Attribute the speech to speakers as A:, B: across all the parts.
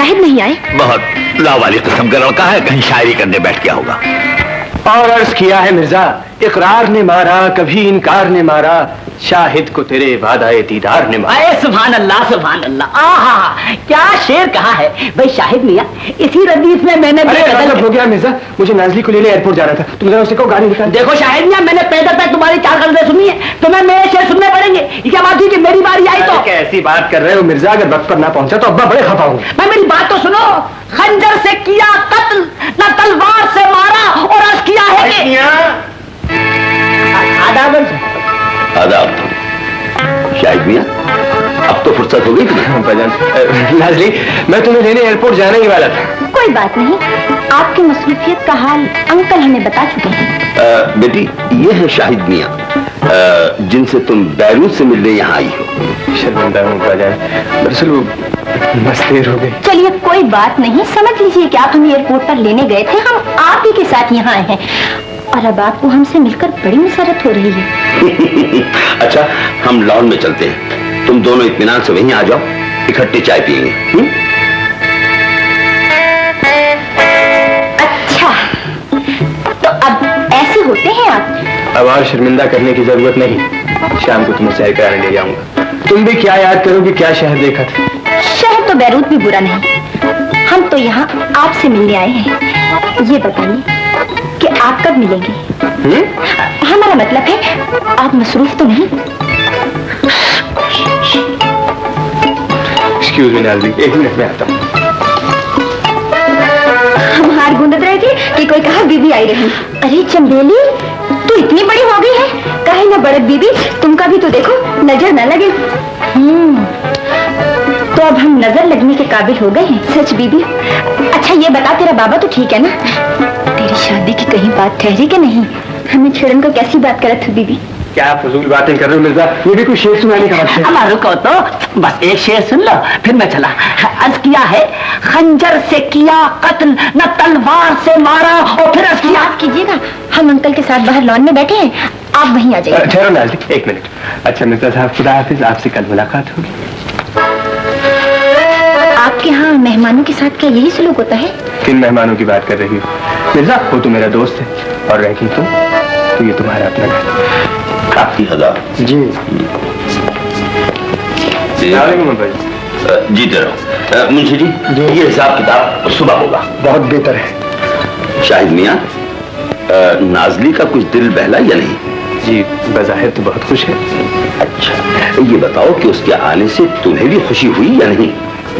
A: शाहिद नहीं आए?
B: बहुत लावाली किस्म का लड़का है, कहीं शायरी करने बैठ गया होगा।
C: और अर्ज किया है मिर्जा, इकरार ने मारा कभी इनकार ने मारा, शाहिद को तेरे वादाए दीदार ने मारा।
D: अरे सुभान अल्लाह सुभान अल्लाह, आहा क्या शेर कहा है भाई शाहिद मियां। इसी रदीफ में मैंने
C: हो गया मिर्जा, मुझे नाजली को लेने एयरपोर्ट जाना था, तुम जरा उसे कहो गाड़ी निकाल।
D: देखो शाहिद मियां, मैंने पैदल तक तुम्हारी 4 गज़लें सुनी है, तुम्हें मेरे शेर सुनने पड़ेंगे। ये क्या बात हुई कि मेरी बारी आई तो?
C: कैसी बात कर रहे हो मिर्जा, अगर वक्त पर ना पहुंचा तो अब्बा बड़े खफा होंगे।
D: मैं मेरी बात तो सुनो। खंजर से किया कत्ल, न तलवार से मारा, और अर्ज किया है कि आदाब
B: आदाब। शाहिद मियां, अब तो फुर्सत हो गई
C: थी। नाजली, मैं तुम्हें लेने एयरपोर्ट जाने ही वाला था।
A: कोई बात नहीं, आपकी मसरूफियत का हाल अंकल हमें बता चुके हैं।
B: बेटी, ये है शाहिद मियां, जिनसे तुम बैरूत से मिलने यहाँ आई हो।
C: शर्मिंदा हूँ दरअसल वो बस देर हो गई।
A: चलिए कोई बात नहीं, समझ लीजिए कि आप हमें एयरपोर्ट पर लेने गए थे, हम आप ही के साथ यहाँ आए हैं, और अब आपको हमसे मिलकर बड़ी मुसरत हो रही है।
B: अच्छा, हम लॉन में चलते हैं, तुम दोनों इत्मीनान से वहीं आ जाओ, इकट्ठे चाय पियेंगे।
A: अच्छा, तो अब ऐसे होते हैं आप?
C: अब और शर्मिंदा करने की जरूरत नहीं, शाम को तुम्हें चाय कराने ले जाऊंगा। तुम भी क्या याद करोगे, क्या शहर देखा था?
A: शहर तो बैरूत भी बुरा नहीं, हम तो यहाँ आपसे मिलने आए हैं। ये बताइए कि आप कब मिलेंगे? हमारा मतलब है आप मसरूफ तो नहीं?
C: एक्सक्यूज मी नाज़ली, 1 मिनट में आता हूँ।
A: हम हार गूंदत रहे थे कि कोई कहा बीबी आई रही। अरे चंबेली, तू इतनी बड़ी हो गई है, कहे ना बड़े बीबी, तुमका भी तो देखो, नजर न लगे। तो अब हम नजर लगने के काबिल हो गए हैं, सच बीबी। अच्छा ये बता, तेरा बाबा तो ठीक है ना? तेरी शादी की कहीं बात ठहरी कि नहीं? हमें छेड़न को कैसी बात करत हो बीबी?
C: क्या फजूल बातें कर रहे हो मिर्जा, ये भी कोई शेर सुनाने का वक्त है?
D: अम्मा रुको तो, बस एक शेर सुन लो फिर मैं चला। अर्ज किया है, खंजर से किया कत्ल, न तलवार से मारा, और फिर अर्ज किया।
A: माफ कीजिएगा, हम अंकल के साथ बाहर लॉन में बैठे हैं, आप वहीं आ जाइए।
C: ठहरो नाज़ली, 1 मिनट। अच्छा मिर्जा साहब, खुदा हाफिज, आपसे कल मुलाकात होगी।
A: आपके यहाँ मेहमानों के साथ क्या यही सलूक होता है?
C: किन मेहमानों की बात कर रही हो मिर्जा? वो तो मेरा दोस्त है, और रही तुम तो ये तुम्हारा अपना घर।
B: काफी हज़ार
C: जी
B: जीते रहो। मुंशी जी, ये हिसाब किताब सुबह होगा।
C: बहुत बेहतर है।
B: शाहिद मियां, नाज़ली का कुछ दिल बहला या नहीं?
C: जी बज़ाहिर तो बहुत खुश है।
B: अच्छा, ये बताओ कि उसके आने से तुम्हें भी खुशी हुई या नहीं?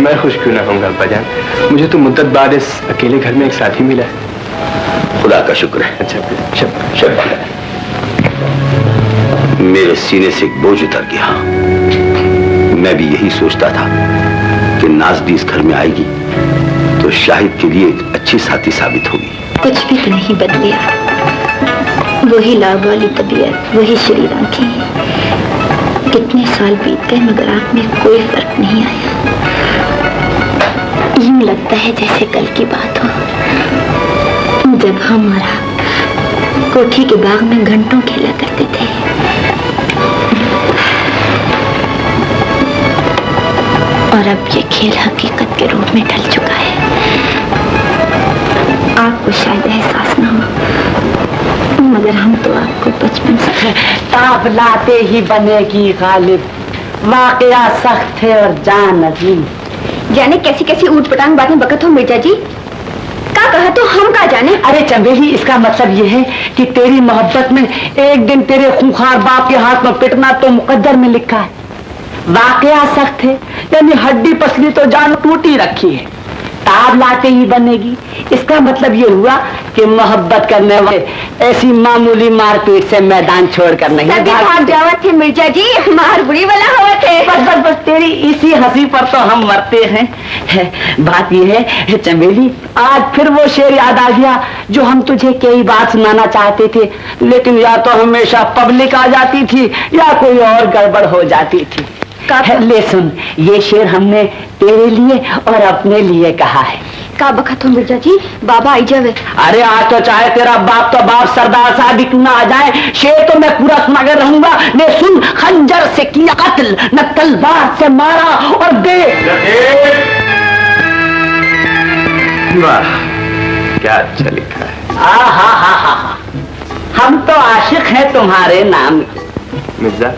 C: मैं खुश क्यों ना होऊंगा अब्बाजान, मुझे तो मुद्दत बाद इस अकेले घर में एक साथी मिला है।
B: खुदा का शुक्र है।
C: अच्छा
B: शब्बाश। मेरे सीने से एक बोझ उतर गया। मैं भी यही सोचता था कि नाज़ली इस घर में आएगी तो शाहिद के लिए एक अच्छी साथी साबित होगी।
A: कुछ भी तो नहीं बदलिया, वही लाभ वाली तबीयत, वही शरीर आंखें। कितने साल बीत गए मगर आप में कोई फर्क नहीं आया। यूं लगता है जैसे कल की बात हो, जब हम और आप कोठी के बाग में घंटों खेला करते थे। और अब ये खेल हकीकत के रूप में ढल चुका है। आपको शायद एहसास न हो, मगर हम तो आपको बचपन से
D: ताब लाते ही बनेगी गालिब, वाकया सख्त है और जान अजीम।
A: जाने कैसी कैसी ऊट पटांग बातें बकत हो मिर्जा जी, का कहा तो हम का जाने।
D: अरे चंबेली, इसका मतलब ये है कि तेरी मोहब्बत में एक दिन तेरे खूंखार बाप के हाथ में पिटना तो मुकद्दर में लिखा है। वाकया सख्त है यानी हड्डी पसली तो जान टूटी रखी है, ताब लाते ही बनेगी। इसका मतलब ये हुआ कि मोहब्बत करने वाले ऐसी मामूली मारपीट से मैदान छोड़कर नहीं
A: भाग जावत थे मिर्जा जी, मार बुरी वाला हुआ थे।
D: बस तेरी इसी हंसी पर तो हम मरते हैं। बात ये है चंबेली, आज फिर वो शेर याद आ गया जो हम तुझे कई बात सुनाना चाहते थे, लेकिन या तो हमेशा पब्लिक आ जाती थी या कोई और गड़बड़ हो जाती थी। ले सुन, ये शेर हमने तेरे लिए और अपने लिए कहा है।
A: का बखत हो मिर्जा जी, बाबा आई जावे।
D: अरे आज तो चाहे तेरा बाप तो बाप सरदार साहब क्यों ना आ जाए, शेर तो मैं पूरा सुनाकर रहूंगा। ले सुन, खंजर से किया कत्ल, न तलवार से मारा, और देख
C: वाह, क्या अच्छा लिखा है।
D: हा। हम तो आशिक हैं तुम्हारे नाम के।
C: मिर्जा,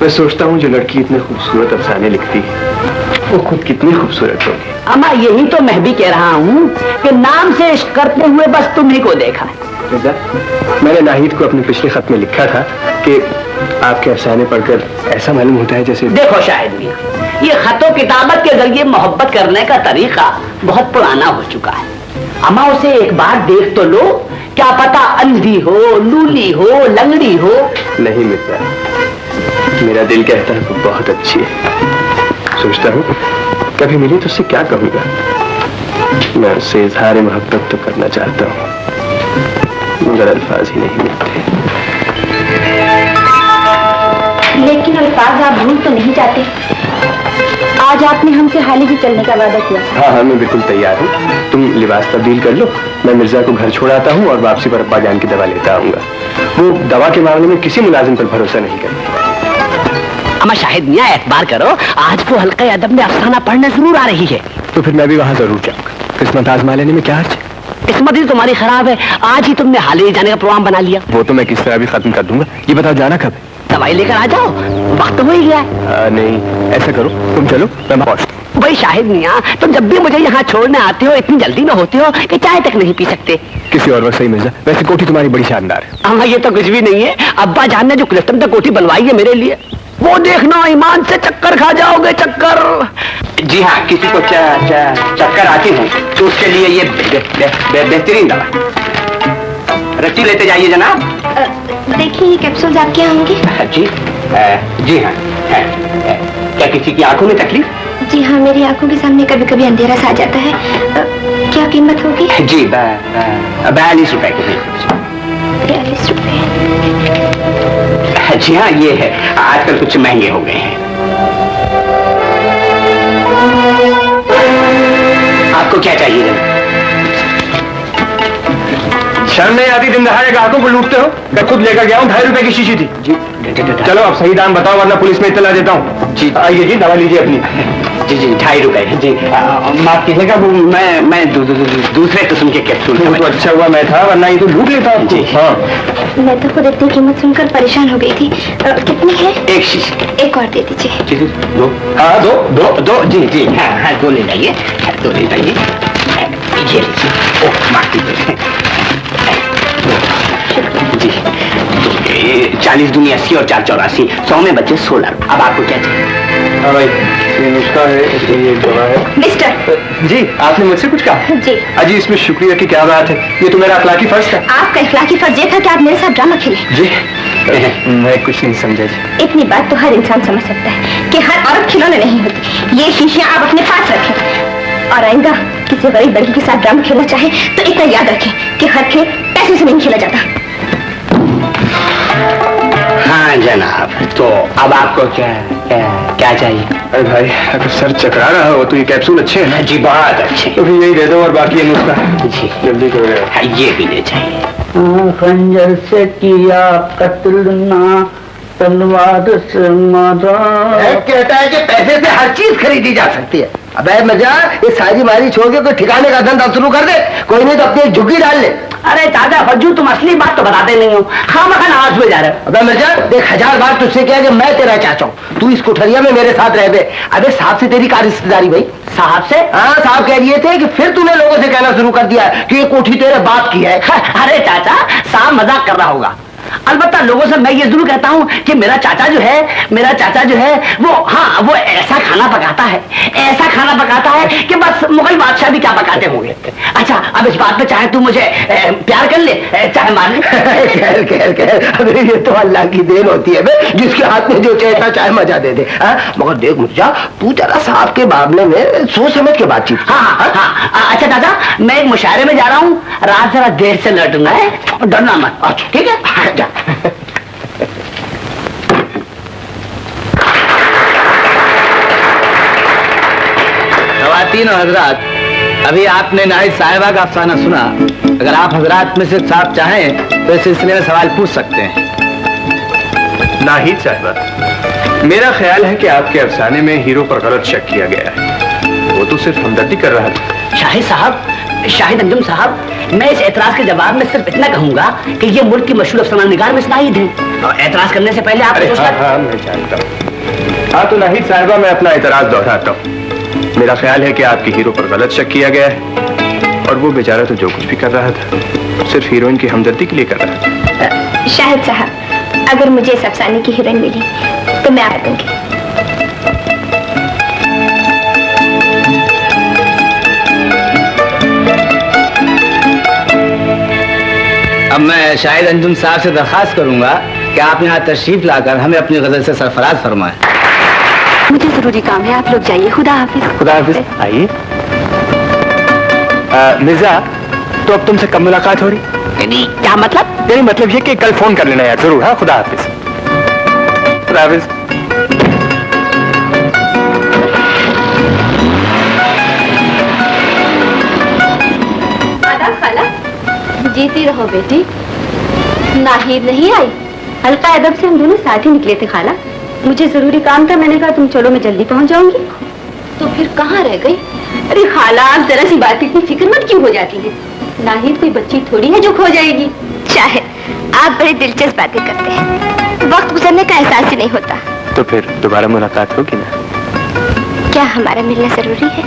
C: मैं सोचता हूँ जो लड़की इतने खूबसूरत अफसाने लिखती है वो खुद कितनी खूबसूरत होगी।
D: अम्मा यही तो मैं भी कह रहा हूँ कि नाम से इश्क करते हुए बस तुम्ही को देखा है।
C: मिर्जा, मैंने नाहिद को अपने पिछले खत में लिखा था कि आपके अफसाने पढ़कर ऐसा मालूम होता है जैसे।
D: देखो शायद मियां, ये खतों किताबत के जरिए मोहब्बत करने का तरीका बहुत पुराना हो चुका है। अम्मा उसे एक बार देख तो लो, क्या पता अंधी हो, लूली हो, लंगड़ी हो।
C: नहीं मिर्जा, मेरा दिल कहता है वो बहुत अच्छी है। सोचता हूँ कभी मिली तो उससे क्या कहूँगा। मैं उससे इजहार मोहब्बत तो करना चाहता हूँ मगर अल्फाज ही नहीं मिलते।
A: लेकिन अल्फाज आप भूल तो नहीं जाते। आज आपने हमसे हाल ही चलने का वादा किया।
C: हाँ, मैं बिल्कुल तैयार हूँ। तुम लिबास तब्दील कर लो, मैं मिर्जा को घर छोड़ आता हूँ और वापसी पर अब्बा जान की दवा लेता आऊंगा। वो दवा के मामले में किसी मुलाजिम पर भरोसा नहीं करते।
D: अम्मा शाहिद मियां एतबार करो, आज वो हल्का अदब में अफसाना पढ़ने जरूर आ रही है।
C: तो फिर मैं भी वहाँ जरूर जाऊंगा। किस्मत आजमा लेने में क्या हर्ज है?
D: किस्मत ही तुम्हारी खराब है, आज ही तुमने हाल ही जाने का प्रोग्राम बना लिया।
C: वो तो मैं किस तरह भी खत्म कर दूंगा। ये बताओ जाना कब है?
D: दवाई लेकर आ जाओ, वक्त हो ही गया है।
C: नहीं, ऐसा करो तुम चलो, मैं पहुँचता हूँ।
D: भाई शाहिद मियां, तुम जब भी मुझे यहाँ छोड़ने आते हो इतनी जल्दी में होते हो कि चाय तक नहीं पी सकते।
C: किसी और वक्त सही मिर्जा, वैसे कोठी तुम्हारी बड़ी शानदार है।
D: हाँ ये तो कुछ भी नहीं है, अब्बा जान ने जो क्लिफ्टन तक कोठी बनवाई है मेरे लिए, वो देखना ईमान से चक्कर खा जाओगे, चक्कर।
B: जी हाँ, किसी को चक्कर आती हो तो उसके लिए ये बेहतरीन दवा। रस्सी लेते जाइए जनाब।
A: देखिए ये कैप्सूल्स आपके यहाँ होंगे?
B: जी हाँ। क्या किसी की आंखों में तकलीफ?
A: जी हाँ, मेरी आंखों के सामने कभी कभी अंधेरा सा आ जाता है। क्या कीमत होगी?
B: जी 42 रुपए की।
A: 42 रुपए।
B: जी हाँ, ये है, आजकल कुछ महंगे हो गए हैं। आपको क्या चाहिए जनाब?
C: शर्म नहीं आती? दिन दहाड़े ग्राहकों को लूटते हो। मैं खुद लेकर गया हूँ, 2.5 रुपए की शीशी थी।
B: जी
C: चलो अब सही दाम बताओ वरना पुलिस में इत्तला देता हूँ।
B: जी
C: आइए जी, दवा लीजिए अपनी।
B: जी 2.5 रुपए। जी माफ कीजिएगा, वो मैं दूसरे किस्म के कैप्सूल।
C: तो अच्छा हुआ मैं था, वरना ये तो लूट लेता हूँ।
B: जी
C: हाँ,
A: मैं तो खुद इतनी कीमत सुनकर परेशान हो गई थी। कितनी है?
B: एक शीशी।
A: एक और दे दीजिए।
B: जी 2। हाँ 2 जी हाँ 2 ले जाइए, 2 ले जाइए। ये लीजिए। ओह माफ कीजिए जी। 40 दूनी 80 और 4 84, 100 में बचे 16। अब आपको क्या चाहिए?
C: हाँ भाई, ये नुस्खा है, ये दवा है।
A: मिस्टर।
C: जी, आपने मुझसे कुछ कहा?
A: जी।
C: अजी इसमें शुक्रिया की क्या बात है, ये तो मेरा अखलाकी फर्ज था।
A: आपका इखलाकी फर्ज ये था कि आप मेरे साथ ड्रामा खेले।
C: जी मैं कुछ नहीं समझा जी।
A: इतनी बात तो हर इंसान समझ सकता है कि हर औरत खिलौने नहीं होती। ये शीशियां आप अपने पास रखें और आइंदा किसी गरीब लड़की के साथ ड्रामा खेलना चाहे तो इतना याद रखें कि हर खेल पैसे से नहीं खेला जाता।
B: हाँ जनाब, तो अब आपको क्या चाहिए?
C: अरे भाई, अगर सर चकरा रहा हो तो ये कैप्सूल अच्छे हैं।
B: जी बहुत अच्छे।
C: तो फिर यही दे दो और बाकी ये नुस्खा
B: जी
C: जल्दी करो यार।
B: हाँ, ये भी ले चाहिए।
D: खंजर से किया कत्ल ना, तलवार से मारा।
B: कहता है कि पैसे से हर चीज खरीदी जा सकती है। अबे मजा, ये सारी मारी छोड़ के कोई ठिकाने का धंधा शुरू कर दे। कोई नहीं तो अपनी एक झुग्गी डाल ले।
D: अरे दादा फज्जू, तुम असली बात तो बताते नहीं हो, खामखा नाराज हुए जा रहे हो।
B: अबे मिर्जा, देख 1000 बार तुझसे क्या कि मैं तेरा चाचा हूँ, तू इस कोठरिया में मेरे साथ रह बे। अबे साहब से तेरी क्या रिश्तेदारी भाई?
D: साहब से?
B: हाँ, साहब कह रहे थे कि फिर तूने लोगों से कहना शुरू कर दिया कि ये कोठी तेरे बाप की है।
D: अरे चाचा, साहब मजाक कर रहा होगा। अलबत्ता लोगों से मैं ये जरूर कहता हूँ कि मेरा चाचा जो है वो वो ऐसा खाना पकाता है कि बस मुगल बादशाह भी क्या पकाते होंगे। अच्छा, अब इस बात पे चाहे तू मुझे प्यार कर ले, चाहे मार ले।
B: कहल। अबे ये तो अल्लाह की देन होती है बे, जिसके हाथ में जो चाहता चाहे मजा दे दे। मगर देख मुझा, तू जरा साहब के मामले में सोच समझ के बातचीत।
D: हाँ। अच्छा दादा, मैं एक मुशायरे में जा रहा हूँ, रात जरा देर से लौटूंगा, डरना मत।
B: अच्छा ठीक है।
E: ख़वातीन और हजरात, अभी आपने नाहिद साहिबा का अफसाना सुना। अगर आप हजरात में से साहब चाहें तो इस सिलसिले में सवाल पूछ सकते हैं।
C: नाहिद साहिबा, मेरा ख्याल है कि आपके अफसाने में हीरो पर गलत शक किया गया है। वो तो सिर्फ हमदर्दी कर रहा था।
D: शाहिद साहब, शाहिद अंजुम साहब, मैं इस एतराज के जवाब में सिर्फ इतना कहूंगा कि ये मुल्क की मशहूर अफसाना निगार मिस नाहिद हैं और एतराज करने से पहले आप
C: हाँ, मैं जानता हूँ। हाँ तो नाहिद साहिबा, मैं अपना एतराज दोहराता हूँ। मेरा ख्याल है कि आपकी हीरो पर गलत शक किया गया है और वो बेचारा तो जो कुछ भी कर रहा था सिर्फ हीरोइन की हमदर्दी के लिए कर रहा था।
A: शाहिद साहब, अगर मुझे इस अफसाने की हीरोइन मिली तो मैं आ दूंगी।
E: अब मैं शाहिद अंजुम साहब से दरखास्त करूंगा कि आप यहाँ तशरीफ लाकर हमें अपनी गजल से सरफराज फरमाएं।
A: मुझे जरूरी काम है, आप लोग जाइए। खुदा हाफिज।
C: खुदा हाफिज। आइए। मिर्जा, तो अब तुमसे कब मुलाकात हो रही?
D: यानी क्या मतलब?
C: यानी मतलब ये कि कल फोन कर लेना यार, जरूर। हाँ, खुदा हाफिज। खुदा हाफिज।
A: आदाब खाला। जीती रहो बेटी। नाहिद नहीं आई? हल्का अदब से हम दोनों साथ ही निकले थे खाला। मुझे जरूरी काम था, मैंने कहा तुम चलो मैं जल्दी पहुंच जाऊंगी। तो फिर कहाँ रह गई? अरे खाला, आप जरा सी बात इतनी फिक्रमंद क्यों हो जाती है? नाहिद कोई बच्ची थोड़ी है जो खो जाएगी। चाहे आप बड़ी दिलचस्प बातें करते हैं, वक्त गुजरने का एहसास ही नहीं होता।
C: तो फिर दोबारा मुलाकात होगी ना?
A: क्या हमारा मिलना जरूरी है?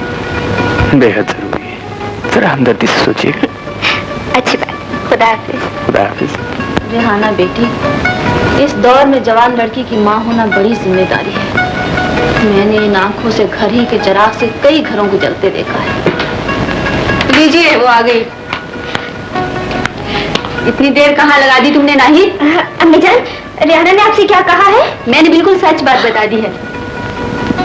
C: बेहद जरूरी है, जरा हमदर्दी से सोचिए।
A: अच्छी बात। खुदा हाफिज।
C: खुदा हाफिज।
F: रेहाना बेटी, इस दौर में जवान लड़की की माँ होना बड़ी जिम्मेदारी है। मैंने इन आंखों से घर ही के चिराग से कई घरों को जलते देखा है। लीजिए, वो आ गई। इतनी देर कहाँ लगा दी तुमने नाहिद?
A: अम्मी जान, रेहाना ने आपसे क्या कहा है?
F: मैंने बिल्कुल सच बात बता दी है।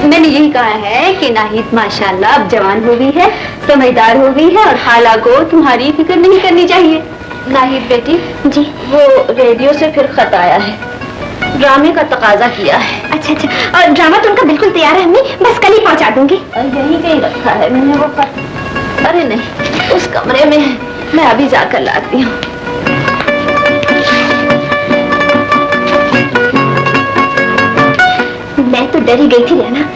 F: मैंने यही कहा है कि नाहिद माशाल्लाह अब जवान हो गई है, समझदार हो गई है और खाला को तुम्हारी फिक्र नहीं करनी चाहिए। नाहिद बेटी
A: जी,
F: वो रेडियो से फिर खत आया है, ड्रामे का तकाजा किया है।
A: अच्छा अच्छा, और ड्रामा तो उनका बिल्कुल तैयार है अम्मी, बस कल ही पहुंचा दूंगी।
F: यहीं कहीं रखा है मैंने वो खत। अरे नहीं, उस कमरे में है, मैं अभी जाकर लाती हूँ।
A: मैं तो डर ही गई थी रेहाना,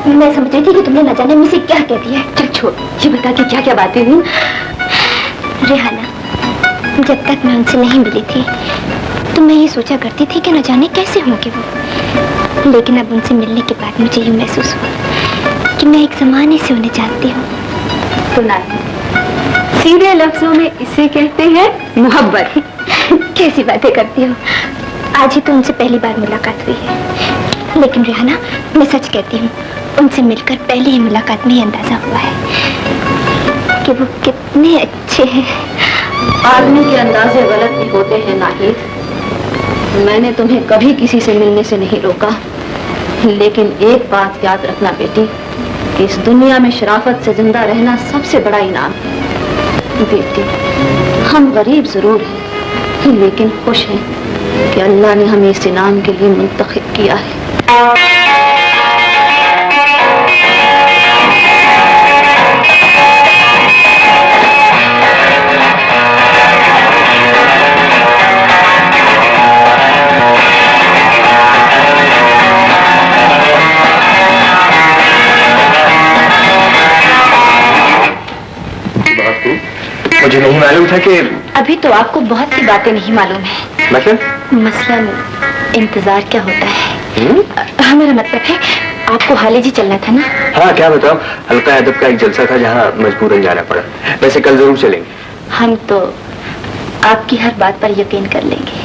A: मैं समझ रही थी कि तुमने न जाने मुझसे क्या कह दिया।
F: चल छोड़, ये बता कि क्या क्या बातें हुई।
A: रेहाना, जब तक मैं उनसे नहीं मिली थी तो मैं ये सोचा करती थी कि न जाने कैसे होंगे वो, लेकिन अब उनसे मिलने के बाद मुझे यूँ महसूस हुआ कि मैं एक ज़माने से उन्हें जानती हूँ।
F: तो नाहिद, सीधे लफ्जों में इसे कहते हैं मोहब्बत।
A: कैसी बातें करती हो, आज ही तो उनसे पहली बार मुलाकात हुई है। लेकिन रेहाना, मैं सच कहती हूँ, उनसे मिलकर पहली ही मुलाकात में अंदाजा हुआ है कि वो कितने अच्छे हैं।
F: आदमी के अंदाजे गलत भी होते हैं नाहिद। मैंने तुम्हें कभी किसी से मिलने से नहीं रोका, लेकिन एक बात याद रखना बेटी कि इस दुनिया में शराफत से जिंदा रहना सबसे बड़ा इनाम है। बेटी, हम गरीब जरूर हैं, लेकिन खुश हैं कि अल्लाह ने हमें इस इनाम के लिए मुंतखब किया है।
C: मुझे नहीं मालूम था कि
A: अभी तो आपको बहुत सी बातें नहीं मालूम है।
C: मतलब?
A: मसलन इंतजार क्या होता है। हमारा मतलब है आपको हाल ही चलना था ना।
C: हाँ, क्या बताओ, हल्का अदब का एक जलसा था जहाँ मजबूरन जाना पड़ा। वैसे कल जरूर चलेंगे।
A: हम तो आपकी हर बात पर यकीन कर लेंगे।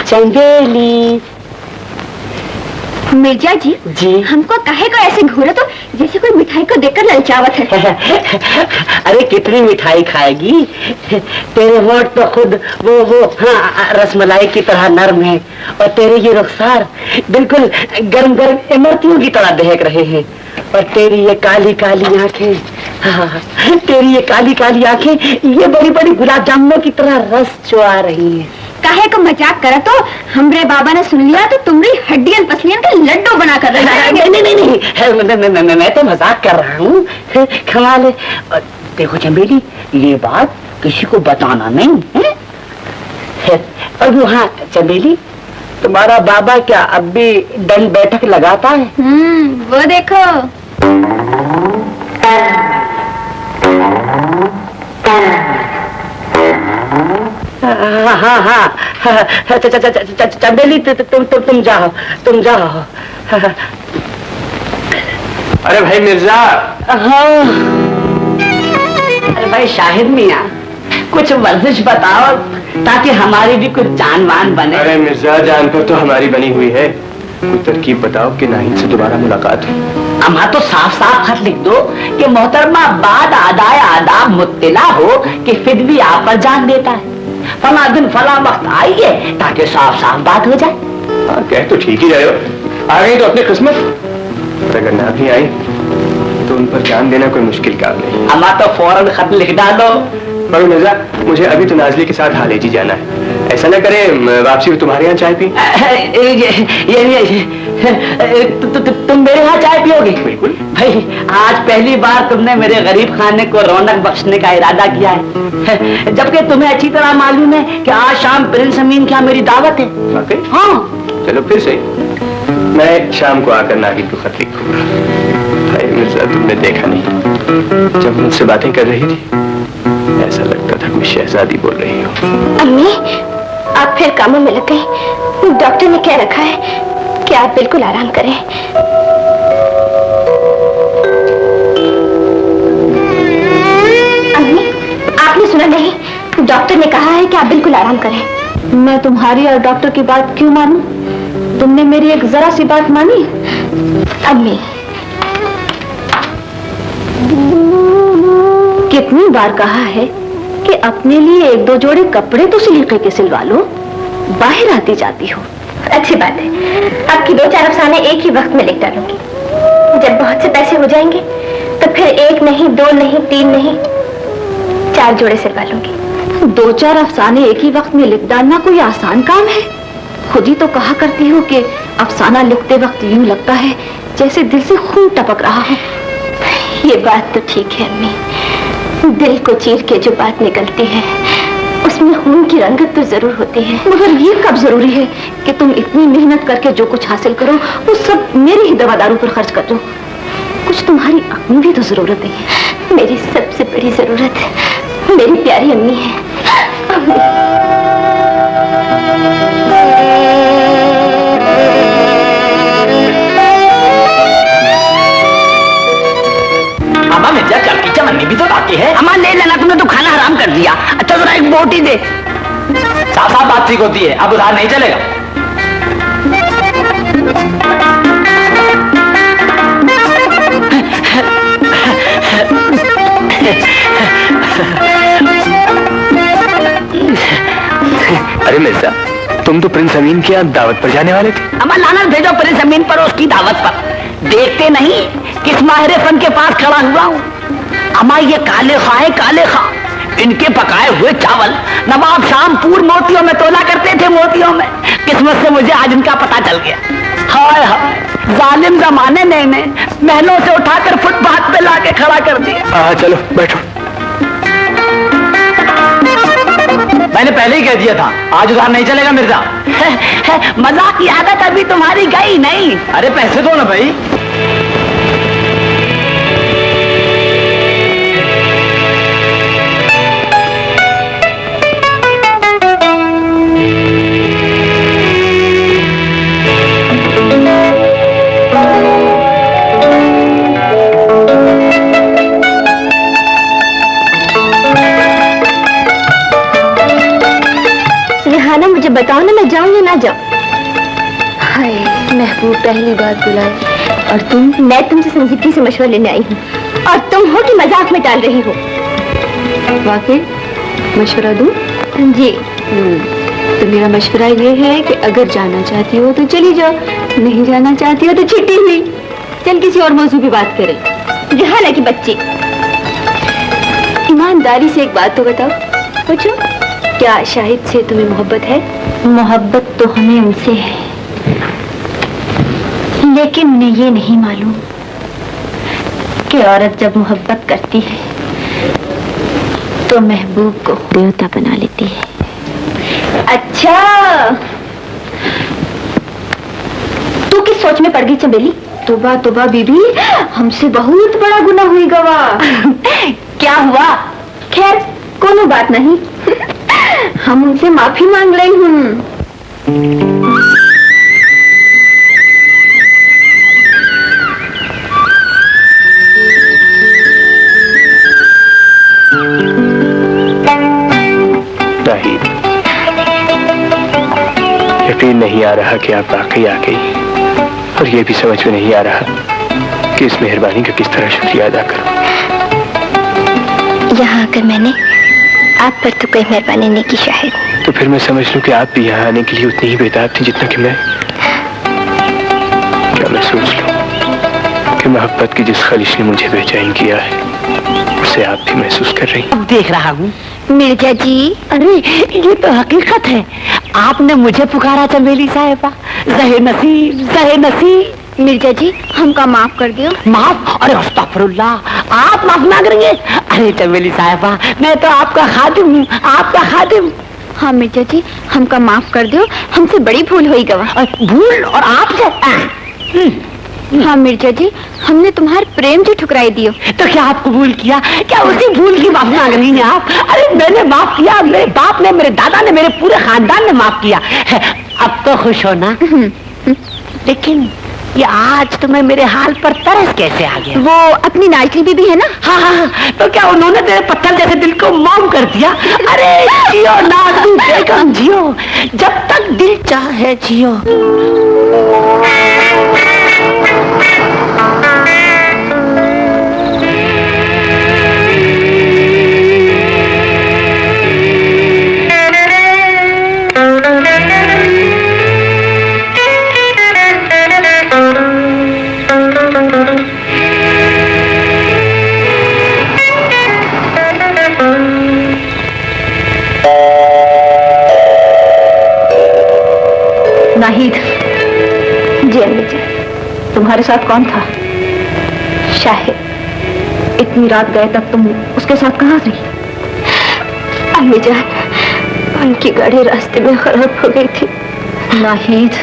D: चंदेली।
A: मिर्जा जी, हमको काहे को ऐसे घूरा तो जैसे कोई मिठाई को देखकर ललचावत है।
D: अरे कितनी मिठाई खाएगी, तेरे होंठ तो खुद वो हाँ रसमलाई की तरह नरम है और तेरे ये रुखसार बिल्कुल गर्म गर्म इमरतियों की तरह दहक रहे हैं और तेरी ये काली काली आंखें, हाँ, तेरी ये काली काली आंखें ये बड़ी बड़ी गुलाब जामुनों की तरह रस चुआ रही हैं।
A: काहे को मजाक करा तो हमरे बाबा ने सुन लिया तो तुम्हारी हड्डियां पसलियां का लड्डू बना कर
D: नहीं, मैं तो मजाक कर रहा हूँ। कमाल है। देखो चमेली, ये बात किसी को बताना नहीं है। और वहाँ चमेली, तुम्हारा बाबा क्या अब भी दंड बैठक लगाता है?
F: वो देखो।
D: हाँ, चमेली तुम जाओ, तुम जाओ।
C: अरे भाई मिर्जा।
D: हाँ। अरे भाई शाहिद मियाँ, कुछ वर्जिश बताओ ताकि हमारी भी कुछ जान वान बने।
C: अरे मिर्जा, जान पर तो हमारी बनी हुई है, कोई तरकीब बताओ कि नाहिद से दोबारा मुलाकात हो।
D: अम्मा तो साफ साफ खत लिख दो कि मोहतरमा बाद आदाय आदाब मुत्तला हो कि फिद्वी आप पर जान देता है, फला दिन फला वक्त आइए ताकि साफ साफ बात हो जाए।
C: हाँ, कह तो ठीक ही रहे हो, आ गई तो अपनी किस्मत, और अगर ना भी आई तो उन पर जान देना कोई मुश्किल काम नहीं।
D: अम्मा तो फौरन खत लिख डालो।
C: मगर मिर्जा, मुझे अभी तो नाजली के साथ हालेजी जाना है, ऐसा ना करें वापसी में तुम्हारे यहाँ चाय पी।
D: तुम मेरे यहाँ चाय पियोगे?
C: बिल्कुल
D: भाई, आज पहली बार तुमने मेरे गरीब खाने को रौनक बख्शने का इरादा किया है, जबकि तुम्हें अच्छी तरह मालूम है कि आज शाम प्रिंस अमीन क्या मेरी दावत है।
C: वाकई?
D: हाँ।
C: चलो फिर सही, मैं शाम को आकर नाहिद को खत लिखूंगा। भाई मिर्जा, तुमने देखा नहीं, जब मुझसे बातें कर रही थी ऐसा लगता था कोई शहजादी बोल रही हो।
A: अम्मी, आप फिर कामों में लग गए। डॉक्टर ने कह रखा है कि आप बिल्कुल आराम करें। अम्मी, आपने सुना नहीं? डॉक्टर ने कहा है कि आप बिल्कुल आराम करें।
F: मैं तुम्हारी और डॉक्टर की बात क्यों मानूं? तुमने मेरी एक जरा सी बात मानी?
A: अम्मी,
F: कितनी बार कहा है कि अपने लिए एक दो जोड़े कपड़े तो सलीके के सिलवा लो, बाहर आती जाती हो।
A: अच्छी बात है, आपकी 2-4 अफसाने एक ही वक्त में लिख डालूंगी। जब बहुत से पैसे हो जाएंगे तो फिर 1 नहीं, 2 नहीं, 3 नहीं, 4 जोड़े सिलवा लूंगी।
F: 2-4 अफसाने एक ही वक्त में लिख डालना कोई आसान काम है? खुद ही तो कहा करती हो कि अफसाना लिखते वक्त यूं लगता है जैसे दिल से खून टपक रहा हो।
A: ये बात तो ठीक है अम्मी, दिल को चीर के जो बात निकलती है उसमें खून की रंगत तो जरूर होती है।
F: मगर ये कब जरूरी है कि तुम इतनी मेहनत करके जो कुछ हासिल करो वो सब मेरे ही दवादारों पर खर्च कर दो? कुछ तुम्हारी अपनी भी तो जरूरत है।
A: मेरी सबसे बड़ी जरूरत मेरी प्यारी अम्मी है।
D: अम्मा, मिर्जा चलती चमन्नी भी तो बाकी है। अम्मा ले लेना, तुमने तो खाना हराम कर दिया। अच्छा जरा एक बोटी दे। साफ साफ बात ठीक होती है, अब उधार नहीं चलेगा।
C: अरे मिर्जा, तुम तो प्रिंस अमीन की यहाँ दावत पर जाने वाले थे।
D: अम्मा लानत भेजो प्रिंस अमीन पर, उसकी दावत पर। देखते नहीं किस माहिर फन के पास खड़ा हुआ हूँ। अम्मा, ये काले खा है, काले खा। इनके पकाए हुए चावल नवाब शामपुर मोतियों में तोला करते थे, मोतियों में। किस्मत से मुझे आज इनका पता चल गया। हाय हाय, जालिम जमाने ने इन्हें महलों से उठाकर फुटपाथ पे लाके खड़ा कर दिया।
C: चलो बैठो।
E: मैंने पहले ही कह दिया था, आज उधार नहीं चलेगा मिर्जा।
D: मजाक की आदत अभी तुम्हारी गई नहीं।
E: अरे पैसे दो ना भाई।
A: रिहाना, मुझे बताओ ना, मैं जाऊं या ना जाऊं?
F: हाय महबूब, पहली बात बुलाए और तुम?
A: मैं तुमसे संजीदगी से मशवरा लेने आई हूँ और तुम हो कि मजाक में डाल रही हो?
F: वाकई मशवरा दूं?
A: जी।
F: तो मेरा मशवरा ये है कि अगर जाना चाहती हो तो चली जाओ, नहीं जाना चाहती हो तो छुट्टी हुई। चल किसी और मौजू की बात करें।
A: रिहाना की बच्ची,
F: ईमानदारी से एक बात तो बताओ। पूछो, क्या शाहिद से तुम्हें मोहब्बत है?
A: मोहब्बत तो हमें उनसे है, लेकिन उन्हें ये नहीं मालूम कि औरत जब मोहब्बत करती है तो महबूब को देवता बना लेती है। अच्छा अच्छा, तू किस सोच में पड़ गई चमेली?
F: तोबा तोबा बीबी, हमसे बहुत बड़ा गुनाह हुई गवा।
A: क्या हुआ?
F: खैर कोनो बात नहीं। हम उनसे माफी मांग रही हूँ।
C: यकीन नहीं आ रहा कि आप वाकई आ गई, और ये भी समझ में नहीं आ रहा कि इस मेहरबानी का किस तरह शुक्रिया अदा करूं।
A: यहाँ आकर मैंने आप पर तो कोई मेहरबानी नहीं की शायद।
C: तो फिर मैं समझ लूं कि आप भी यहाँ आने के लिए उतनी ही बेताब थी जितना कि मैं। क्या मैं सोच लूं कि मोहब्बत की जिस खलिश ने मुझे बेचैन किया है उसे आप भी महसूस कर रही हैं।
D: देख रहा हूँ
A: मिर्जा जी।
D: अरे ये तो हकीकत है, आपने मुझे पुकारा चमेली साहिबा। ज़हे नसीब, ज़हे नसीब।
A: मिर्जा जी, हमका माफ कर दियो।
D: माफ? अरे अस्तगफुरुल्लाह, आप माफ ना करेंगे? अरे चमेली साहिबा, मैं तो आपका खादिम हूँ, आपका खादिम।
A: हाँ मिर्जा जी, हमका माफ कर दियो, हमसे बड़ी भूल हुई गवा।
D: भूल? और आपसे?
A: हाँ मिर्जा जी, हमने तुम्हारे प्रेम जो ठुकराई दियो।
D: तो क्या आप कबूल किया? क्या उसी भूल की माफी मांग रही हैं आप? अरे मैंने माफ किया, मेरे बाप ने, मेरे दादा ने, मेरे पूरे खानदान ने माफ किया। अब तो खुश हो ना? लेकिन ये आज तुम्हें मेरे हाल पर तरस कैसे आ गया?
A: वो अपनी नाजनी बीबी है ना?
D: हाँ हाँ, तो क्या उन्होंने तेरे पत्थर जैसे दिल को मौम कर दिया? अरे जियो नाज़नीन बेगम जियो, जब तक दिल चाहे जियो।
F: नाहिद जी, अम्मी जी, तुम्हारे साथ कौन था?
A: शाहिद।
F: इतनी रात गए तक तुम उसके साथ कहाँ रही?
A: अम्मी जान, उनकी गाड़ी रास्ते में खराब हो गई थी।
F: नाहिद,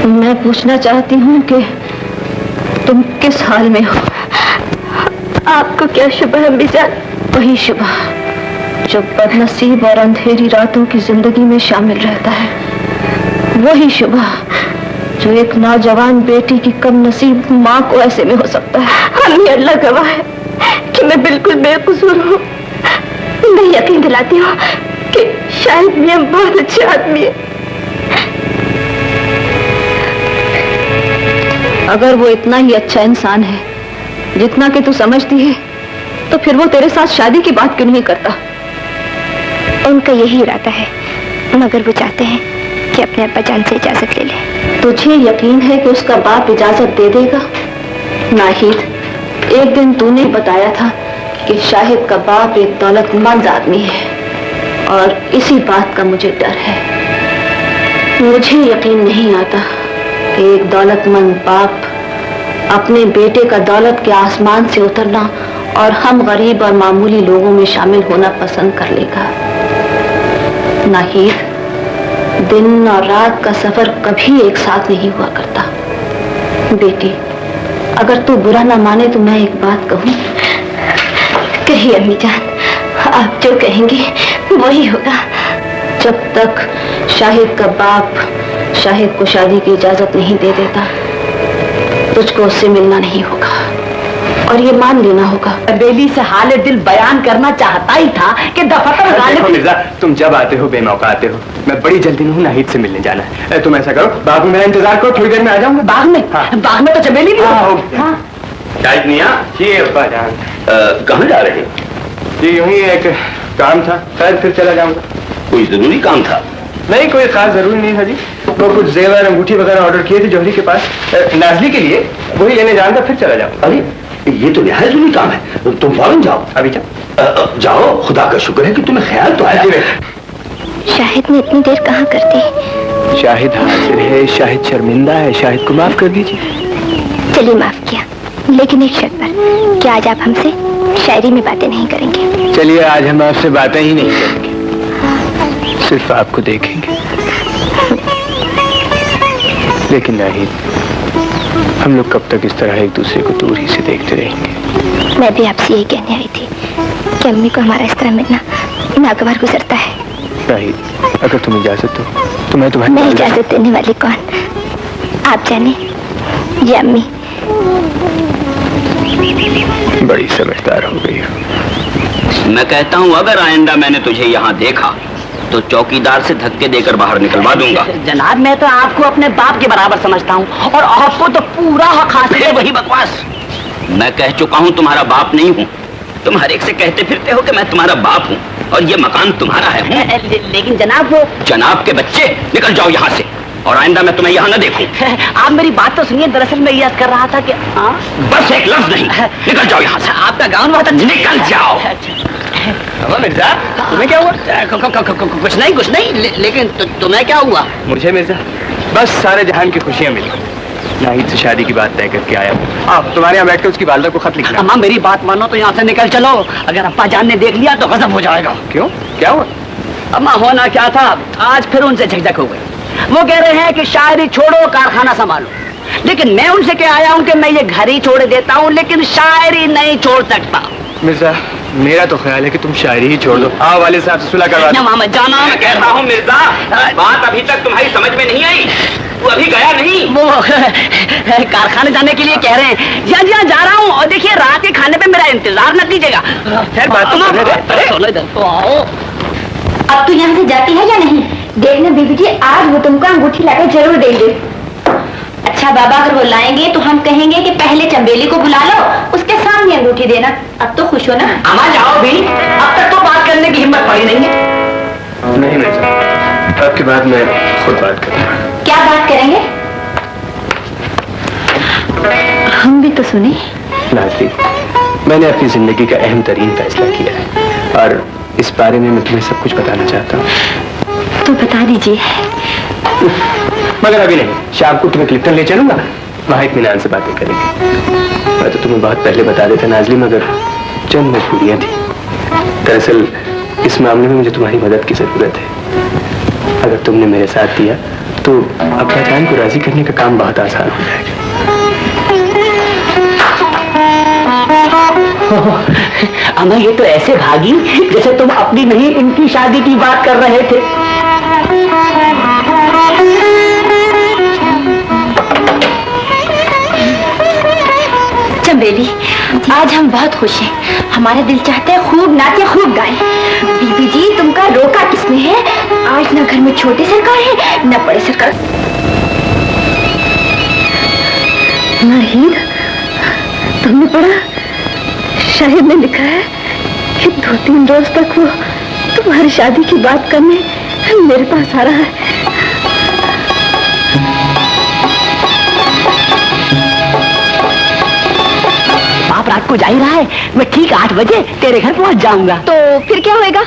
F: मैं पूछना चाहती हूँ कि तुम किस हाल में हो?
A: आपको क्या शुभ है अम्मी जान?
F: वही शुभ जो बदनसीब और अंधेरी रातों की जिंदगी में शामिल रहता है, वही शुभ जो एक नौजवान बेटी की कम नसीब माँ को ऐसे में हो सकता है।
A: अम्मी, अल्लाह गवाह है कि मैं बिल्कुल बेकसूर हूँ। मैं यकीन दिलाती हूँ कि शायद मियां बहुत अच्छे आदमी है।
F: अगर वो इतना ही अच्छा इंसान है जितना कि तू समझती है, तो फिर वो तेरे साथ शादी की बात क्यों नहीं करता?
A: उनका यही इरादा है, मगर वो चाहते हैं कि अपने अब्बा जान से इजाजत ले ले।
F: तुझे यकीन है कि उसका बाप इजाजत दे देगा? नाहिद, एक दिन तूने बताया था कि शाहिद का बाप एक दौलतमंद आदमी है, और इसी बात का मुझे डर है। मुझे यकीन नहीं आता कि एक दौलतमंद बाप अपने बेटे का दौलत के आसमान से उतरना और हम गरीब और मामूली लोगों में शामिल होना पसंद कर लेगा। नाहिद, दिन और रात का सफर कभी एक साथ नहीं हुआ करता। बेटी, अगर तू बुरा ना माने तो मैं एक बात कहूँ।
A: कहिए अम्मी जान, आप जो कहेंगे वही होगा।
F: जब तक शाहिद का बाप शाहिद को शादी की इजाजत नहीं दे देता, तुझको उससे मिलना नहीं होगा, और ये मान लेना होगा।
D: बेली से हाले दिल बयान करना चाहता ही था कि दफतर गालिब।
C: मिर्जा, तुम जब आते हो बेमौका आते हो। मैं बड़ी जल्दी में हूँ, नाहिद से मिलने जाना है। तुम ऐसा करो, बाग में मेरा इंतजार करो, थोड़ी देर में आ जाऊंगा।
D: बाग में?
C: हाँ।
D: बाग में तो चमेली भी
C: हाँ। शायद मियाँ जी, अब्बा जान
B: कहाँ जा रहे?
C: जी यूं ही एक काम था, शायद फिर चला जाऊंगा।
B: कोई जरूरी काम था?
C: नहीं, कोई खास जरूरी नहीं था जी। वो कुछ जेवर अंगूठी वगैरह ऑर्डर किए थे जौहरी के पास नाजली के लिए, वही लेने जाना था, फिर चला जाऊंगा।
B: अरे ये तो निहायत जरूरी काम है, तुम फौरन जाओ।
C: अभी जाओ?
B: जाओ, खुदा का शुक्र है कि तुम्हें ख्याल तो आया।
A: शाहिद ने इतनी देर कहाँ कर दी?
C: शाहिद हाजिर है, शाहिद शर्मिंदा है, शाहिद को माफ कर दीजिए।
A: चलिए माफ किया, लेकिन एक शर्त पर कि आज आप हमसे शायरी में बातें नहीं करेंगे।
C: चलिए, आज हम आपसे बातें ही नहीं करेंगे। सिर्फ आपको देखेंगे। लेकिन नहीं, हम लोग कब तक इस तरह एक दूसरे को दूर ही से देखते रहेंगे?
A: मैं भी आपसे यही कहने आई थी कि अम्मी को हमारा इस तरह मिलना नागवार गुजरता है।
C: नहीं, अगर तुम इजाजत दो तो मैं तुम्हारी
A: मैं इजाजत देने वाली कौन? आप जाने, ये अम्मी
C: बड़ी समझदार हो गई हो।
B: मैं कहता हूँ अगर आइंदा मैंने तुझे यहाँ देखा तो चौकीदार से धक्के देकर बाहर निकलवा दूंगा।
D: जनाब, मैं तो आपको अपने बाप के बराबर समझता हूँ और आपको तो पूरा हक हासिल है।
B: वही बकवास, मैं कह चुका हूँ तुम्हारा बाप नहीं हूँ। तुम हर एक से कहते फिरते हो कि मैं तुम्हारा बाप हूँ और ये मकान तुम्हारा है।
D: लेकिन जनाब, वो
B: जनाब के बच्चे, निकल जाओ यहाँ से और आइंदा मैं तुम्हें यहाँ न देखूं।
D: आप मेरी बात तो सुनिए। दरअसल मैं याद कर रहा था कि
B: बस एक लफ्ज नहीं, निकल जाओ यहाँ से।
D: आपका गाउन बहुत अच्छा।
B: निकल जाओ।
C: मिर्जा, तुम्हें क्या हुआ?
D: कुछ नहीं, लेकिन तुम्हें क्या हुआ?
C: मुझे मिर्जा बस सारे जहान की खुशियाँ मिली। नाहिद से शादी की बात तय करके आया हूँ। आप तुम्हारे यहाँ बैठ कर उसकी वालिदा को खत लिखना।
D: अम्मा मेरी बात मानो तो यहाँ से निकल चलो। अगर अब्बा जान ने देख लिया तो गजब हो जाएगा।
C: क्यों, क्या हुआ?
D: अम्मा होना क्या था, आज फिर उनसे झकझक हो गई। वो कह रहे हैं कि शायरी छोड़ो, कारखाना संभालो। लेकिन मैं उनसे कह आया हूँ कि मैं ये घर ही छोड़ देता हूँ, लेकिन शायरी नहीं छोड़ सकता।
C: मिर्जा, मेरा तो ख्याल है कि तुम शायरी ही छोड़ दो। हाँ, वाले साहब से सुलह करवा दो।
D: मैं जाना
B: मैं कहता हूँ मिर्जा, बात अभी तक तुम्हारी समझ में नहीं आई। वो अभी गया नहीं।
D: वो कारखाने जाने के लिए कह रहे हैं। जी हाँ जा रहा हूँ। और देखिए रात के खाने पे मेरा इंतजार न कीजिएगा।
C: खैर बात तो
D: आओ।
A: अब तू यहाँ से जाती है या नहीं? देखना बीबी जी, आज वो तुमको अंगूठी लाकर जरूर देंगे। अच्छा बाबा, अगर वो लाएंगे तो हम कहेंगे कि पहले चंबेली को बुला लो, उसके सामने अंगूठी देना। अब तो खुश हो ना?
D: अम्मा जाओ भी, अब तक तो बात करने की हिम्मत पड़ी नहीं है।
C: नहीं मिर्जा, अब के बाद मैं खुद बात करूँगा।
A: क्या बात करेंगे? हम भी तो सुने।
C: नाज़ी, मैंने अपनी जिंदगी का अहम तरीन फैसला किया है और इस बारे में मैं तुम्हें सब कुछ बताना चाहता हूँ।
A: तो बता दीजिए।
C: मगर अभी नहीं, शाम को तुम्हें क्लिफ्टन ले चलूंगा, वहां इत्मीनान से बातें करेंगे। मैं तो तुम्हें बहुत पहले बता देता नाज़ली, मगर चंद मजबूरियां थी। दरअसल इस मामले में मुझे तुम्हारी मदद की जरूरत है। अगर तुमने मेरे साथ दिया तो अब्बा जान को राजी करने का काम बहुत आसान हो जाएगा।
D: अम्मा ये तो ऐसे भागी जैसे तुम अपनी नहीं इनकी शादी की बात कर रहे थे।
A: चंबेली, आज हम बहुत खुश हैं। हमारा दिल चाहता है खूब नाचे खूब गाएं। बीबी जी, तुमका रोका किसने है? आज ना घर में छोटी सरकार है ना बड़ी सरकार। नाहिद, तुमने पढ़ा? शाहिद ने लिखा है कि 2-3 रोज तक वो तुम्हारी शादी की बात करने मेरे पास आ रहा है।
D: बाप रात को जा ही रहा है। मैं ठीक 8 बजे तेरे घर पहुंच जाऊंगा।
A: तो फिर क्या होएगा?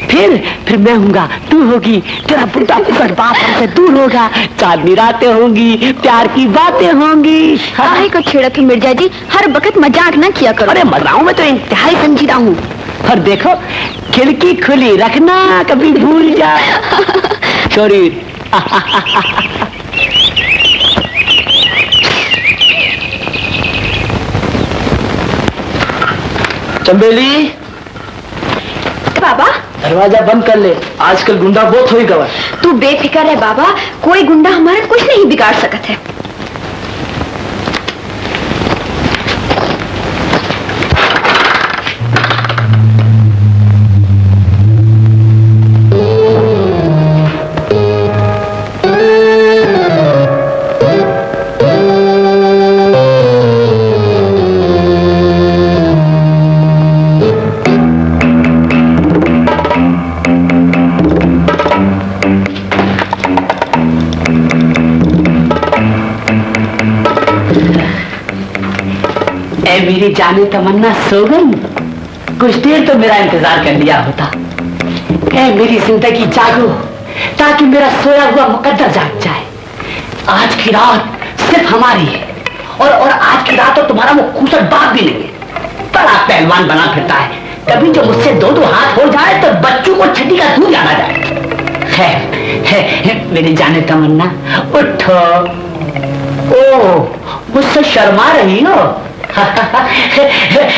D: फिर मैं हूँगा, तू होगी, तेरा बुढ़ा फुकट बाप हमसे दूर होगा, चांदनी रातें होंगी, प्यार की बातें होंगी।
A: काहे को छेड़ा तुम मिर्जा जी, हर वक्त मजाक ना किया करो।
D: अरे मजाक में तो इंतहाई संजीदा हूँ। और देखो खिड़की खुली रखना, कभी भूल जा छोरी।
E: चंबेली,
A: बाबा
E: दरवाजा बंद कर ले, आजकल गुंडा बहुत हो गवा।
A: तू बेफिक्र है बाबा, कोई गुंडा हमारा कुछ नहीं बिगाड़ सकत है।
D: मेरी जाने तमन्ना सो गई, कुछ देर तो मेरा इंतजार कर लिया होता। ऐ मेरी जिंदगी जागो, ताकि मेरा सोया हुआ मुकद्दर जाग जाए। आज की रात सिर्फ हमारी है और आज की रात तो तुम्हारा वो खूसट बाप भी नहीं है। बड़ा पहलवान बना फिरता है, कभी जो मुझसे दो दो हाथ हो जाए तो बच्चों को छठी का दूध याद आ जाए। है मेरी जाने तमन्ना, उठो। ओ, मुझसे शर्मा रही हो?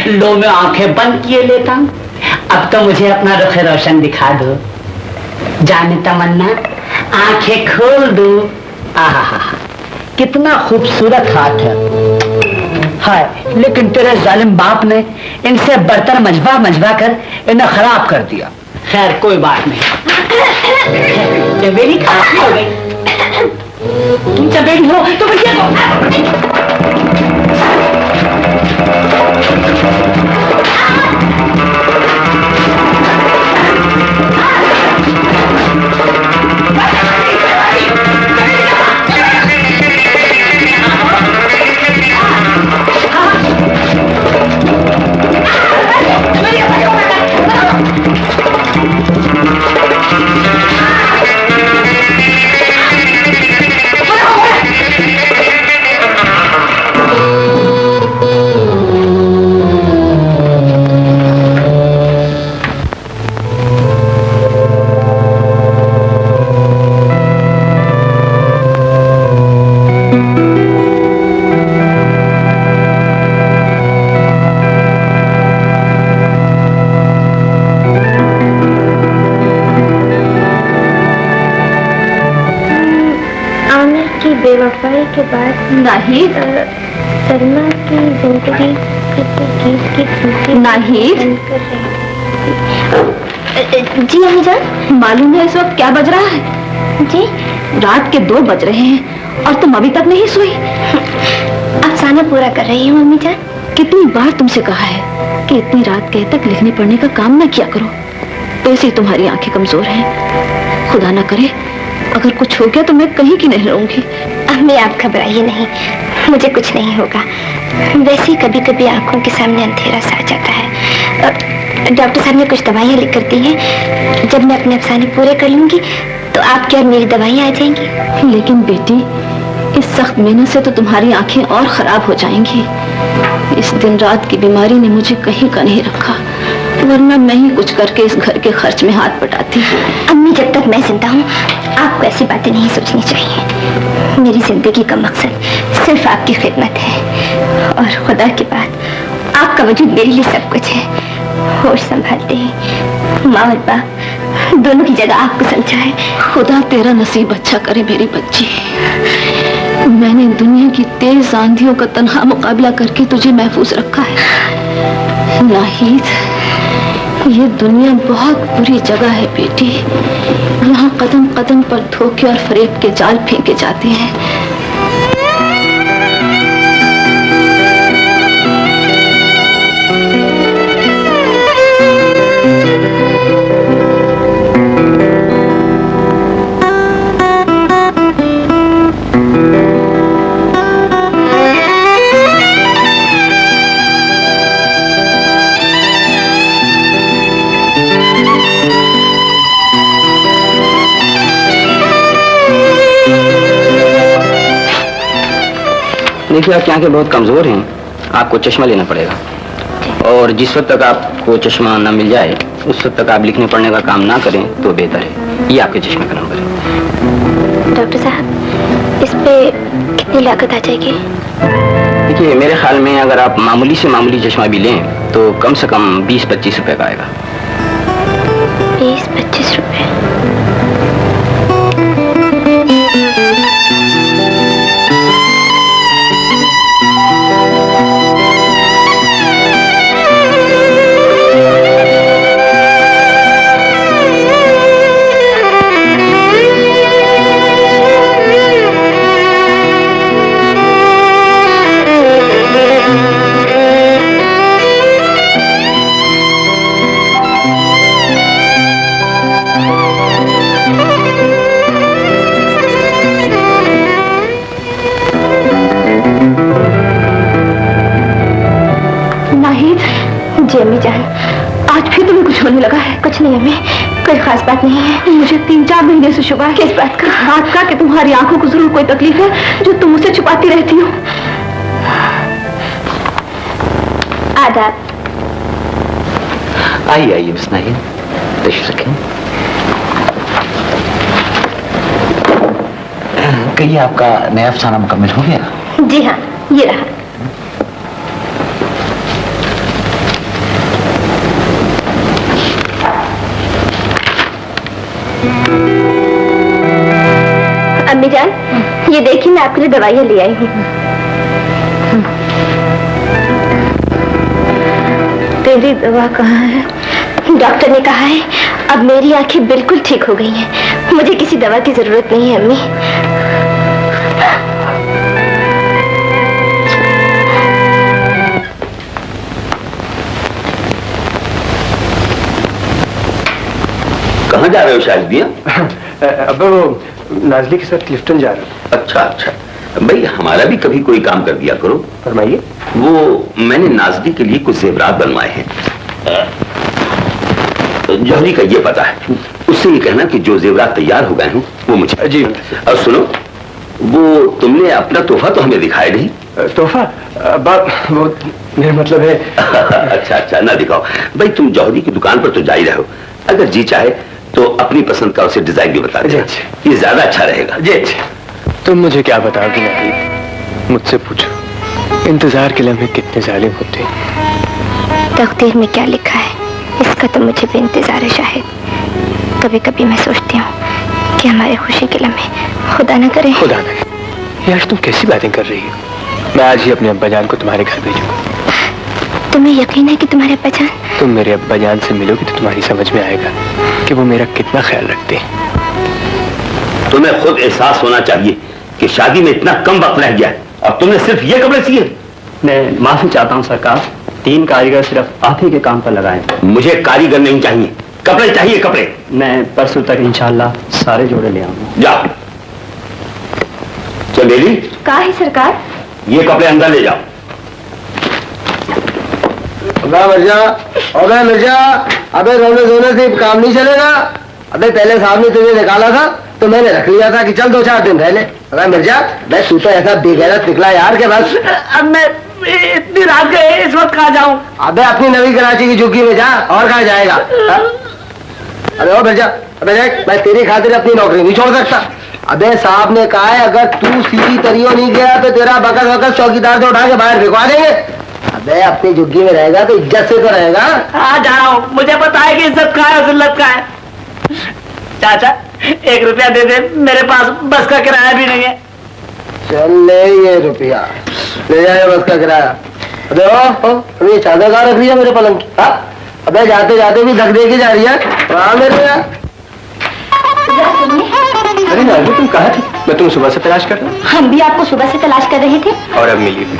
D: लो मैं आंखें बंद किए लेता हूं। अब तो मुझे अपना रुख रोशन दिखा दो। जाने तमन्ना, आंखें खोल दो। आहा, कितना खूबसूरत हाथ है। हाय, लेकिन तेरे जालिम बाप ने इनसे बर्तन मजबा कर इन्हें खराब कर दिया। खैर कोई बात नहीं। चमेली खांसी हो गई। तुम चमेली हो तो मुझे
A: बेवफाई के बाद
F: नहीं,
A: सलमा की जिंदगी
F: नहीं।
A: जी अम्मी जान,
F: मालूम है इस वक्त क्या बज रहा है?
A: जी
F: रात के 2 बज रहे हैं और तुम अभी तक नहीं सोई।
A: अफसाना पूरा कर रही हूँ अम्मी जान।
F: कितनी बार तुमसे कहा है कि इतनी रात गए तक लिखने पढ़ने का काम न किया करो। ऐसे ही तुम्हारी आंखें कमजोर हैं। खुदा ना करे अगर कुछ हो गया तो मैं कहीं की नहीं रहूंगी।
A: अम्मी आप घबराइए नहीं, मुझे कुछ नहीं होगा। वैसे ही कभी कभी आंखों के सामने अंधेरा सा आ जाता है। डॉक्टर साहब ने कुछ दवाइयाँ लिख कर दी हैं। जब मैं अपने अफसाने पूरे कर लूंगी तो आपकी और मेरी दवाइयाँ आ जाएंगी।
F: लेकिन बेटी, इस सख्त मेहनत से तो तुम्हारी आंखें और खराब हो जाएंगी। इस दिन रात की बीमारी ने मुझे कहीं का नहीं रखा, वरना मैं ही कुछ करके इस घर के खर्च में हाथ बटाती।
A: अम्मी, जब तक मैं जिंदा हूँ आपको ऐसी बातें नहीं सोचनी चाहिए। मेरी जिंदगी का मकसद सिर्फ आपकी खिदमत है और खुदा के बाद आपका वजूद मेरे लिए सब कुछ है। होश संभालते हैं माँ और बाप दोनों की जगह आपको समझा है।
F: खुदा तेरा नसीब अच्छा करे मेरी बच्ची। मैंने दुनिया की तेज आंधियों का तन्हा मुकाबला करके तुझे महफूज रखा है। नाहीद, ये दुनिया बहुत बुरी जगह है बेटी। यहाँ कदम कदम पर धोखे और फरेब के जाल फेंके जाते हैं।
E: देखिए, आपकी आंखें बहुत कमजोर हैं, आपको चश्मा लेना पड़ेगा। और जिस वक्त तक आपको चश्मा न मिल जाए उस वक्त तक आप लिखने पढ़ने का काम ना करें तो बेहतर है। ये आपके चश्मे का नंबर है।
A: डॉक्टर साहब, इस पे कितनी लागत आ जाएगी?
E: देखिए, मेरे ख्याल में अगर आप मामूली से मामूली चश्मा भी लें तो कम से कम 20-25 रुपए का आएगा।
A: 20-25 रुपए? जी अम्मी जान, आज फिर तुम्हें कुछ होने लगा है? कुछ नहीं अम्मी, कोई खास बात नहीं है। मुझे 3-4 महीने से शुबा है। किस बात का? बात का कि तुम्हारी आंखों को जरूर कोई तकलीफ है जो तुम मुझसे छुपाती रहती हो। आदाब।
E: आइए आइए बिस्नाइए, तशरीफ रखें। कहिए, आपका नया अफसाना मुकम्मल हो गया?
A: जी हाँ, ये रहा। अम्मी जान, ये देखिए मैं आपके लिए दवाइयाँ ले आई हूँ। तेरी दवा कहाँ है? डॉक्टर ने कहा है अब मेरी आंखें बिल्कुल ठीक हो गई हैं। मुझे किसी दवा की जरूरत नहीं है अम्मी।
B: कहाँ जा रहे हो शाहिदिया?
C: अब वो नाजली के साथ क्लिफ्टन जा रहा हूँ।
B: अच्छा अच्छा, भाई हमारा भी कभी कोई काम कर दिया करो।
C: फरमाइए।
B: वो मैंने नाजली के लिए कुछ जेवरात बनवाए हैं। जौहरी का ये पता है, उससे ये कहना कि जो जेवरात तैयार हो गए हैं वो मुझे।
C: जी।
B: और सुनो, वो तुमने अपना तोहफा तो हमें दिखाया नहीं।
C: तोहफा? वो मेरा मतलब है।
B: अच्छा अच्छा, ना दिखाओ भाई, तुम जौहरी की दुकान पर तो जा ही रहे हो, अगर जी चाहे तो अपनी पसंद का उसे डिजाइन भी बता दे, ये ज्यादा अच्छा रहेगा।
C: जी अच्छा। तुम मुझे क्या बताओगे नाहिद? मुझसे पूछो, इंतजार के लम्हे कितने जालिम होते हैं।
A: तकदीर में क्या लिखा है इसका तो मुझे भी इंतजार है शाहिद। कभी कभी मैं सोचती हूँ कि हमारे खुशी के लम्हे खुदा न करे।
C: खुदा न करे? यार तुम कैसी बातें कर रही हो? मैं आज ही अपने अब्बा जान को तुम्हारे घर भेजूंगा।
A: तुम्हें यकीन है कि तुम्हारे अब्बा जान?
C: तुम मेरे अब्बा जान से मिलोगी तो तुम्हारी समझ में आएगा कि वो मेरा कितना ख्याल रखते हैं।
B: तुम्हें खुद एहसास होना चाहिए कि शादी में इतना कम वक्त रह गया है, अब तुमने सिर्फ ये कपड़े सिए।
E: मैं माफी चाहता हूँ सरकार, 3 कारीगर सिर्फ आप ही के काम पर लगाए।
B: मुझे कारीगर नहीं चाहिए, कपड़े चाहिए, कपड़े।
E: मैं परसों तक इंशाल्लाह सारे जोड़े ले आऊंगा।
B: जा चमेली,
A: कहा है सरकार?
B: ये कपड़े अंदर ले जाओ।
G: मिर्जा, अबे मिर्जा, अबे रोने धोने से काम नहीं चलेगा। अबे पहले साहब ने तुझे निकाला था तो मैंने रख लिया था कि चल 2-4 दिन रह ले। अबे मिर्जा, मैं तू तो ऐसा बेगैरत निकला यार के बस।
D: अब मैं इतनी रात गए, इस वक्त कहाँ जाऊं?
G: अबे अपनी नवी कराची की झुग्गी में जा, और कहाँ जाएगा? अरे ओ मिर्जा, अबे देख, मैं तेरी खातिर अपनी नौकरी नहीं छोड़ सकता। अबे साहब ने कहा है अगर तू सीधी तरियो नहीं गया तो तेरा बकस वकस चौकीदार से उठा के बाहर भिजवा देंगे। अबे अपनी झुग्गी में रहेगा तो इज्जत से तो रहेगा।
D: हाँ जा रहा हूँ, मुझे पता है कि इज्जत का है, जिल्लत का है। चाचा 1 रुपया दे दे, मेरे पास बस का किराया भी नहीं है।
G: चल ले ये रुपया, ले जाए बस का किराया। अबे ओ ये चादर कहाँ रख रही है मेरे पलंग की? हाँ, अबे जाते जाते भी धक दे के जा रही है। हाँ मेरे यार।
C: अरे नाज़ी, तुम कहाँ थी? मैं तुम्हें सुबह से तलाश कर रहा हूँ।
A: हम भी आपको सुबह से तलाश कर रहे थे।
C: और अब मिली भी।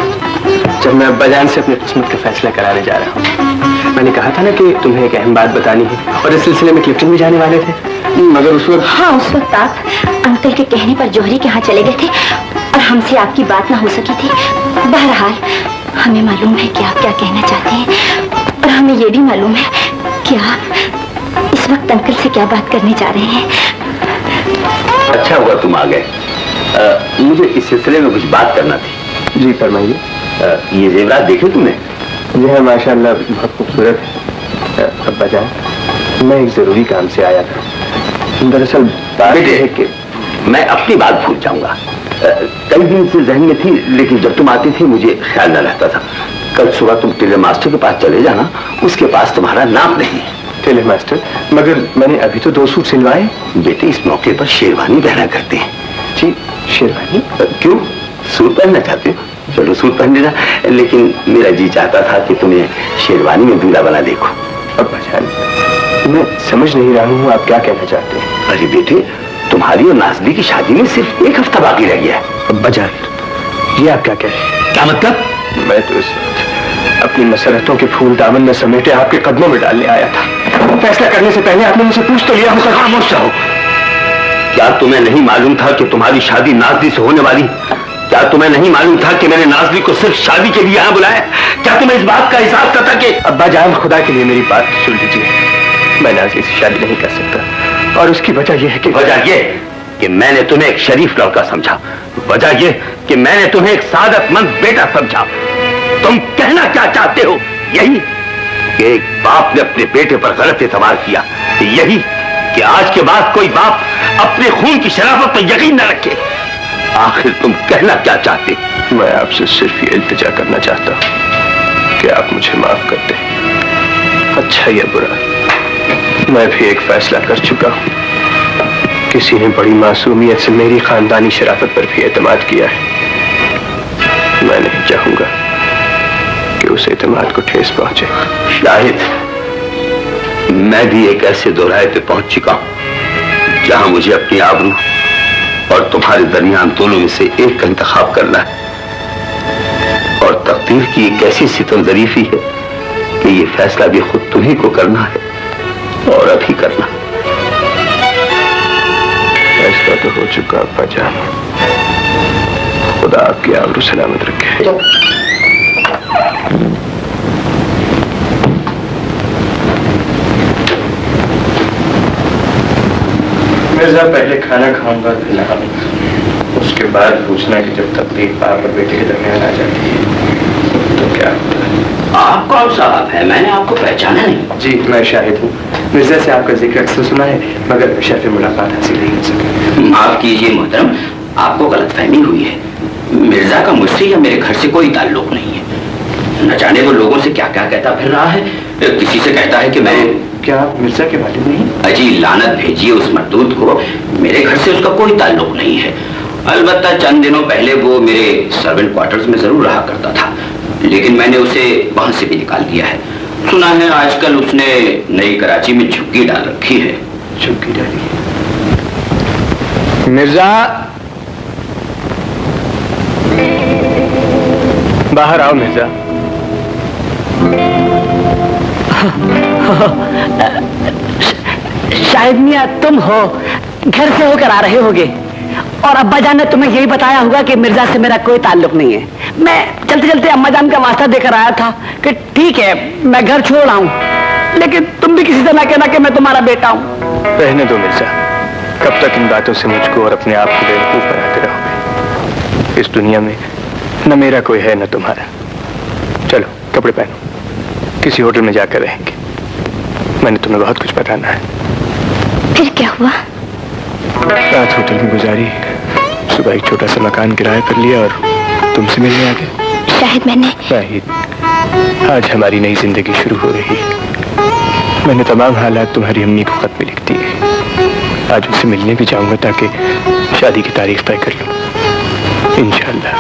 C: जब मैं अब्बा जान से अपनी किस्मत का फैसला कराने जा रहा हूँ, मैंने कहा था ना कि तुम्हें एक अहम बात बतानी है, और इस सिलसिले में क्लिफ्टन भी जाने वाले थे, मगर उस वक्त।
A: हाँ, उस वक्त आप अंकल के कहने पर जौहरी के यहाँ चले गए थे और हमसे आपकी बात ना हो सकी थी। बहरहाल हमें मालूम है कि आप क्या कहना चाहते हैं, और हमें ये भी मालूम है कि आप इस वक्त अंकल से क्या बात करने जा रहे हैं।
B: अच्छा हुआ तुम आ गए। मुझे इस सिलसिले में कुछ बात करना थी।
C: जी फरमाइए।
B: ये जेवरात देखे तुमने?
C: जी हाँ, माशाल्लाह बहुत खूबसूरत है। अब्बा जान, मैं एक जरूरी काम से आया था। दरअसल बात यह है कि
B: मैं अपनी बात भूल जाऊंगा। कई दिन से जहन में थी, लेकिन जब तुम आती थी मुझे ख्याल न रहता था। कल सुबह तुम टेलर मास्टर के पास चले जाना, उसके पास तुम्हारा नाम नहीं है।
C: Tailor master? मगर मैंने अभी तो 2 सूट सिलवाए।
B: बेटे, इस मौके पर शेरवानी पहना करते हैं।
C: जी शेरवानी?
B: क्यों, सूट पहनना चाहते हो? चलो सूट पहन लेना, लेकिन मेरा जी चाहता था कि तुम्हें शेरवानी में दूल्हा बना देखो।
C: अब्बा जान, मैं समझ नहीं रहा हूँ आप क्या कहना चाहते हैं।
B: अरे बेटे, तुम्हारी और नाज़ली की शादी में सिर्फ 1 हफ्ता बाकी रह गया है।
C: अब्बा जान, ये आप क्या कह रहे हैं?
B: क्या मतलब?
C: मैं तो अपनी मसरतों के फूल दामन में समेटे आपके कदमों में डालने आया था। फैसला करने से पहले आपने मुझसे पूछ तो लिया होगा।
B: खामोश रहो। क्या तुम्हें नहीं मालूम था कि तुम्हारी शादी नाज़ली से होने वाली? क्या तुम्हें नहीं मालूम था कि मैंने नाज़ली को सिर्फ शादी के लिए यहाँ बुलाया? क्या तुम्हें इस बात का एहसास था कि?
C: अब्बा जान, खुदा के लिए मेरी बात सुन लीजिए। मैं नाज़ली से शादी नहीं कर सकता, और उसकी वजह यह है कि
B: मैंने तुम्हें एक शरीफ लड़का समझा। वजह यह कि मैंने तुम्हें एक सादतमंद बेटा समझा। तुम कहना क्या चाहते हो? यही कि एक बाप ने अपने बेटे पर गलत एतबार किया, यही कि आज के बाद कोई बाप अपने खून की शराफत पर यकीन न रखे। आखिर तुम कहना क्या चाहते?
C: मैं आपसे सिर्फ ये इल्तिजा करना चाहता हूँ कि आप मुझे माफ कर दें। अच्छा या बुरा, मैं भी एक फैसला कर चुका हूँ। किसी ने बड़ी मासूमियत से मेरी खानदानी शराफत पर भी एतमाद किया है। मैं नहीं चाहूंगा कि उस एतमाद को ठेस पहुंचे।
B: शाहिद, मैं भी एक ऐसे दोराहे पे पहुंच चुका हूं जहां मुझे अपनी आबरू और तुम्हारे दरमियान दोनों में से एक का इंतखाब करना है। और तकदीर की एक ऐसी सितम ज़रीफी है कि ये फैसला भी खुद तुम्ही को करना है, और अभी करना।
C: फैसला तो हो चुका अब्बा जान। खुदा आपकी आबरू सलामत रखे। मिर्जा, पहले खाना खाऊंगा फिर नहाऊंगा, उसके बाद पूछना कि जब तकलीफ बाप और बेटे के दरमियान आ जाती है तो क्या होता है।
E: आप कौन साहब है? मैंने आपको पहचाना नहीं।
C: जी, मैं शाहिद हूँ। मिर्जा से आपका जिक्र अक्सर सुना है, मगर शर्फ मुलाकात हासिल नहीं हो सकी।
E: माफ कीजिए मोहतरम, आपको गलतफहमी हुई है। मिर्जा का मुझसे या मेरे घर से कोई ताल्लुक नहीं है। न जाने वो लोगों से क्या क्या कहता फिर रहा है। किसी से कहता है कि मैं।
C: क्या आप मिर्जा के वालिद नहीं?
E: अजी लानत भेजिए उस मरदूद को, मेरे घर से उसका कोई ताल्लुक नहीं है। अलबत्ता चंद दिनों पहले वो मेरे सर्वेंट क्वार्टर्स में जरूर रहा करता था, लेकिन मैंने उसे वहां से भी निकाल दिया है। सुना है आजकल उसने नई कराची में झुग्गी डाल रखी है।
C: झुग्गी डाली? मिर्जा, बाहर आओ मिर्जा।
D: शायद मियां तुम हो, घर से होकर आ रहे होगे, और अब्बा जान ने तुम्हें यही बताया होगा कि मिर्जा से मेरा कोई ताल्लुक नहीं है। मैं चलते चलते अम्मा जान का वास्ता देकर आया था कि ठीक है मैं घर छोड़ आऊं, लेकिन तुम भी किसी से ना कहना कि मैं तुम्हारा बेटा हूं।
C: रहने दो मिर्जा, कब तक इन बातों से मुझको और अपने आप को बेवकूफ बनाते रहोगे? इस दुनिया में न मेरा कोई है न तुम्हारा। चलो कपड़े पहनो, किसी होटल में जाकर रहेंगे। मैंने तुम्हें बहुत कुछ बताना है।
A: फिर क्या हुआ?
C: रात होटल में गुजारी, सुबह एक छोटा सा मकान किराया कर लिया और तुमसे मिलने आ गए। शाहिद, आज हमारी नई जिंदगी शुरू हो रही है। मैंने तमाम हालात तुम्हारी अम्मी को खत में लिख दिए। आज उनसे मिलने भी जाऊंगा ताकि शादी की तारीख तय कर लूं। इंशाअल्लाह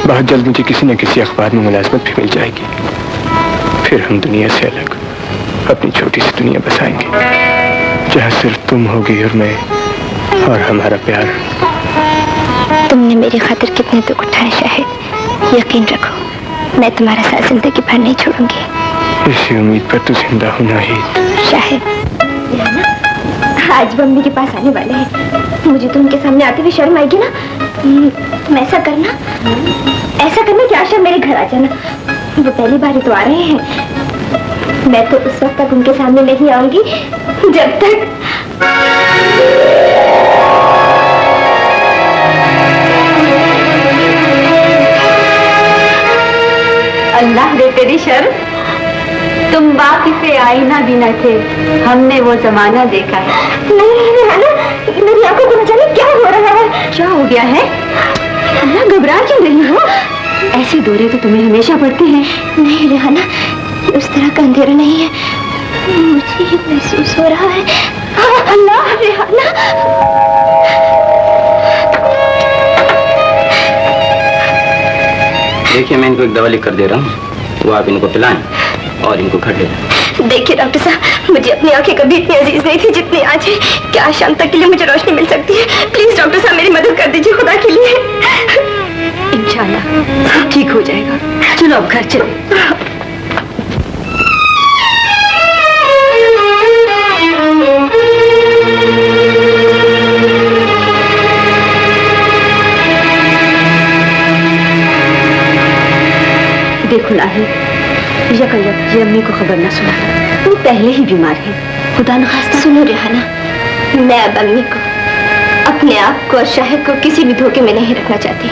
C: बहुत जल्द मुझे किसी न किसी अखबार में मुलाजमत भी मिल जाएगी। फिर हम दुनिया से अलग अपनी छोटी सी दुनिया बसाएंगे, जहाँ सिर्फ तुम होगी और मैं और हमारा प्यार।
A: तुमने मेरी खातिर कितने दुख उठाए शाहिद, यकीन रखो मैं तुम्हारा साथ जिंदगी भर नहीं छोड़ूंगी।
C: इसी उम्मीद पर तू जिंदा हूं नाहिद।
A: शाहिद, आज वो अम्मी के पास आने वाले हैं, मुझे तो उनके सामने आते हुए शर्म आएगी ना। तुम ऐसा करना कि आशा मेरे घर आ जाना। वो पहली बार ही तो आ रहे हैं। मैं तो उस वक्त तक उनके सामने नहीं आऊंगी जब तक अल्लाह दे तेरी शर्म। तुम वाकिफ़े आईना भी न थे, हमने वो जमाना देखा है। नहीं, मेरी आंखों को न जाने क्या हो रहा है। क्या हो गया है? अल्लाह, घबरा क्यों रही हो? ऐसे दौरे तो तुम्हें हमेशा पड़ते हैं। नहीं रेहाना, उस तरह का अंधेरा नहीं है, मुझे ही महसूस हो रहा है। अल्लाह रेहाना,
E: देखिए मैं इनको एक दवा लिख कर दे रहा हूँ, वो आप इनको पिलाएं और इनको घर ले जाएं।
A: देखिए डॉक्टर साहब, मुझे अपनी आंखें कभी इतनी अजीज नहीं थी जितनी आज है। क्या शाम तक के लिए मुझे रोशनी मिल सकती है? प्लीज डॉक्टर साहब मेरी मदद कर दीजिए, खुदा के लिए। इंशाल्लाह ठीक हो जाएगा। चलो अब घर चलो। देखो लाही, यकयक ये अम्मी को खबर न सुना, वो पहले ही बीमार है। खुदा न खास्ता। सुनो रेहाना, मैं अब अम्मी को, अपने आप को और शाहिद को किसी भी धोखे में नहीं रखना चाहती।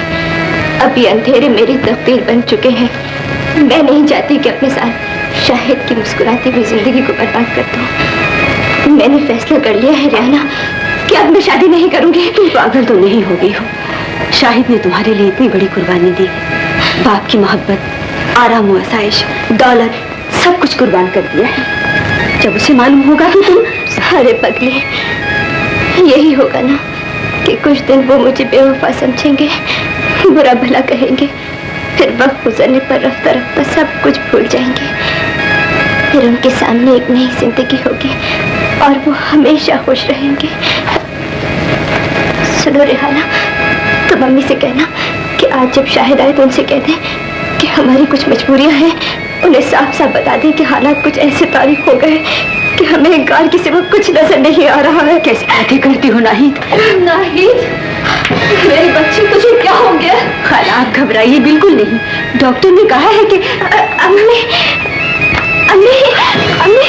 A: अब ये अंधेरे मेरी तकदीर बन चुके हैं। मैं नहीं चाहती कि अपने साथ शाहिद की मुस्कुराती हुई जिंदगी को बर्बाद कर दूं। मैंने फैसला कर लिया है रियाना कि अब मैं शादी नहीं करूंगी।
F: तुम पागल तो नहीं हो गई हो। शाहिद ने तुम्हारे लिए इतनी बड़ी कुर्बानी दी, बाप की मोहब्बत, आराम व आसाइश, दौलत सब कुछ कुर्बान कर दिया है। जब उसे मालूम होगा कि तुम
A: अरे पगले, यही होगा ना कि कुछ दिन वो मुझे बेवफा समझेंगे, बुरा भला कहेंगे, फिर वक्त गुजरने पर रफ्ता रफ्ता सब कुछ भूल जाएंगे। फिर उनके सामने एक नई जिंदगी होगी और वो हमेशा खुश रहेंगे। सुनो रिहाना, तो मम्मी से कहना कि आज जब शाहिद आए तो उनसे कह दें कि हमारी कुछ मजबूरियां हैं। उन्हें साफ साफ बता दें कि हालात कुछ ऐसे तारीख हो गए कि हमें इनकार के सिवा कुछ नजर नहीं आ रहा है।
F: कैसे बातें करती हो नाहिद?
A: नाहिद, मेरे बच्चे तुझे क्या हो गया?
F: खाला आप घबराइए बिल्कुल नहीं। डॉक्टर ने कहा है कि
A: अम्मी अम्मी अम्मी,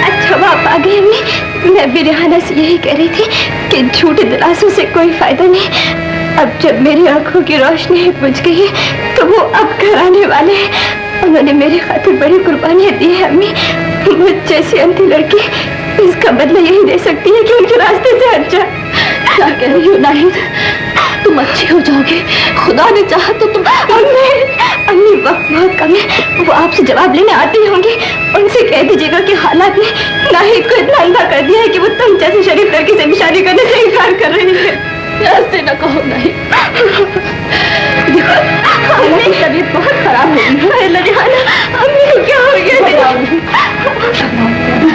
A: अच्छा आप आ गई अम्मी। मैं भी रिहाना से यही कह रही थी कि झूठे दिलासों से कोई फायदा नहीं। अब जब मेरी आंखों की रोशनी बुझ गई है तो वो अब घर आने वाले हैं। उन्होंने मेरी खातिर बड़ी कुर्बानियां दी है अम्मी। मुझ जैसी अंधी लड़की इसका बदला यही दे सकती है कि उनके रास्ते से हट जा।
F: क्या कह रही हो नाहिद? तुम अच्छी हो जाओगे, खुदा ने चाहा तो तुम।
A: अम्मी वक्त बहुत कम है, वो आपसे जवाब लेने आती होंगी। उनसे कह दीजिएगा कि हालात ने नाहिद को इतना अंधा कर दिया है कि वो तुम जैसे शरीफ लड़की से भी शादी करने से इनकार कर रही है।
F: ऐसे न कहो नहीं।
A: मेरी तबीयत बहुत खराब हो गई है। अम्मी को क्या हो गया?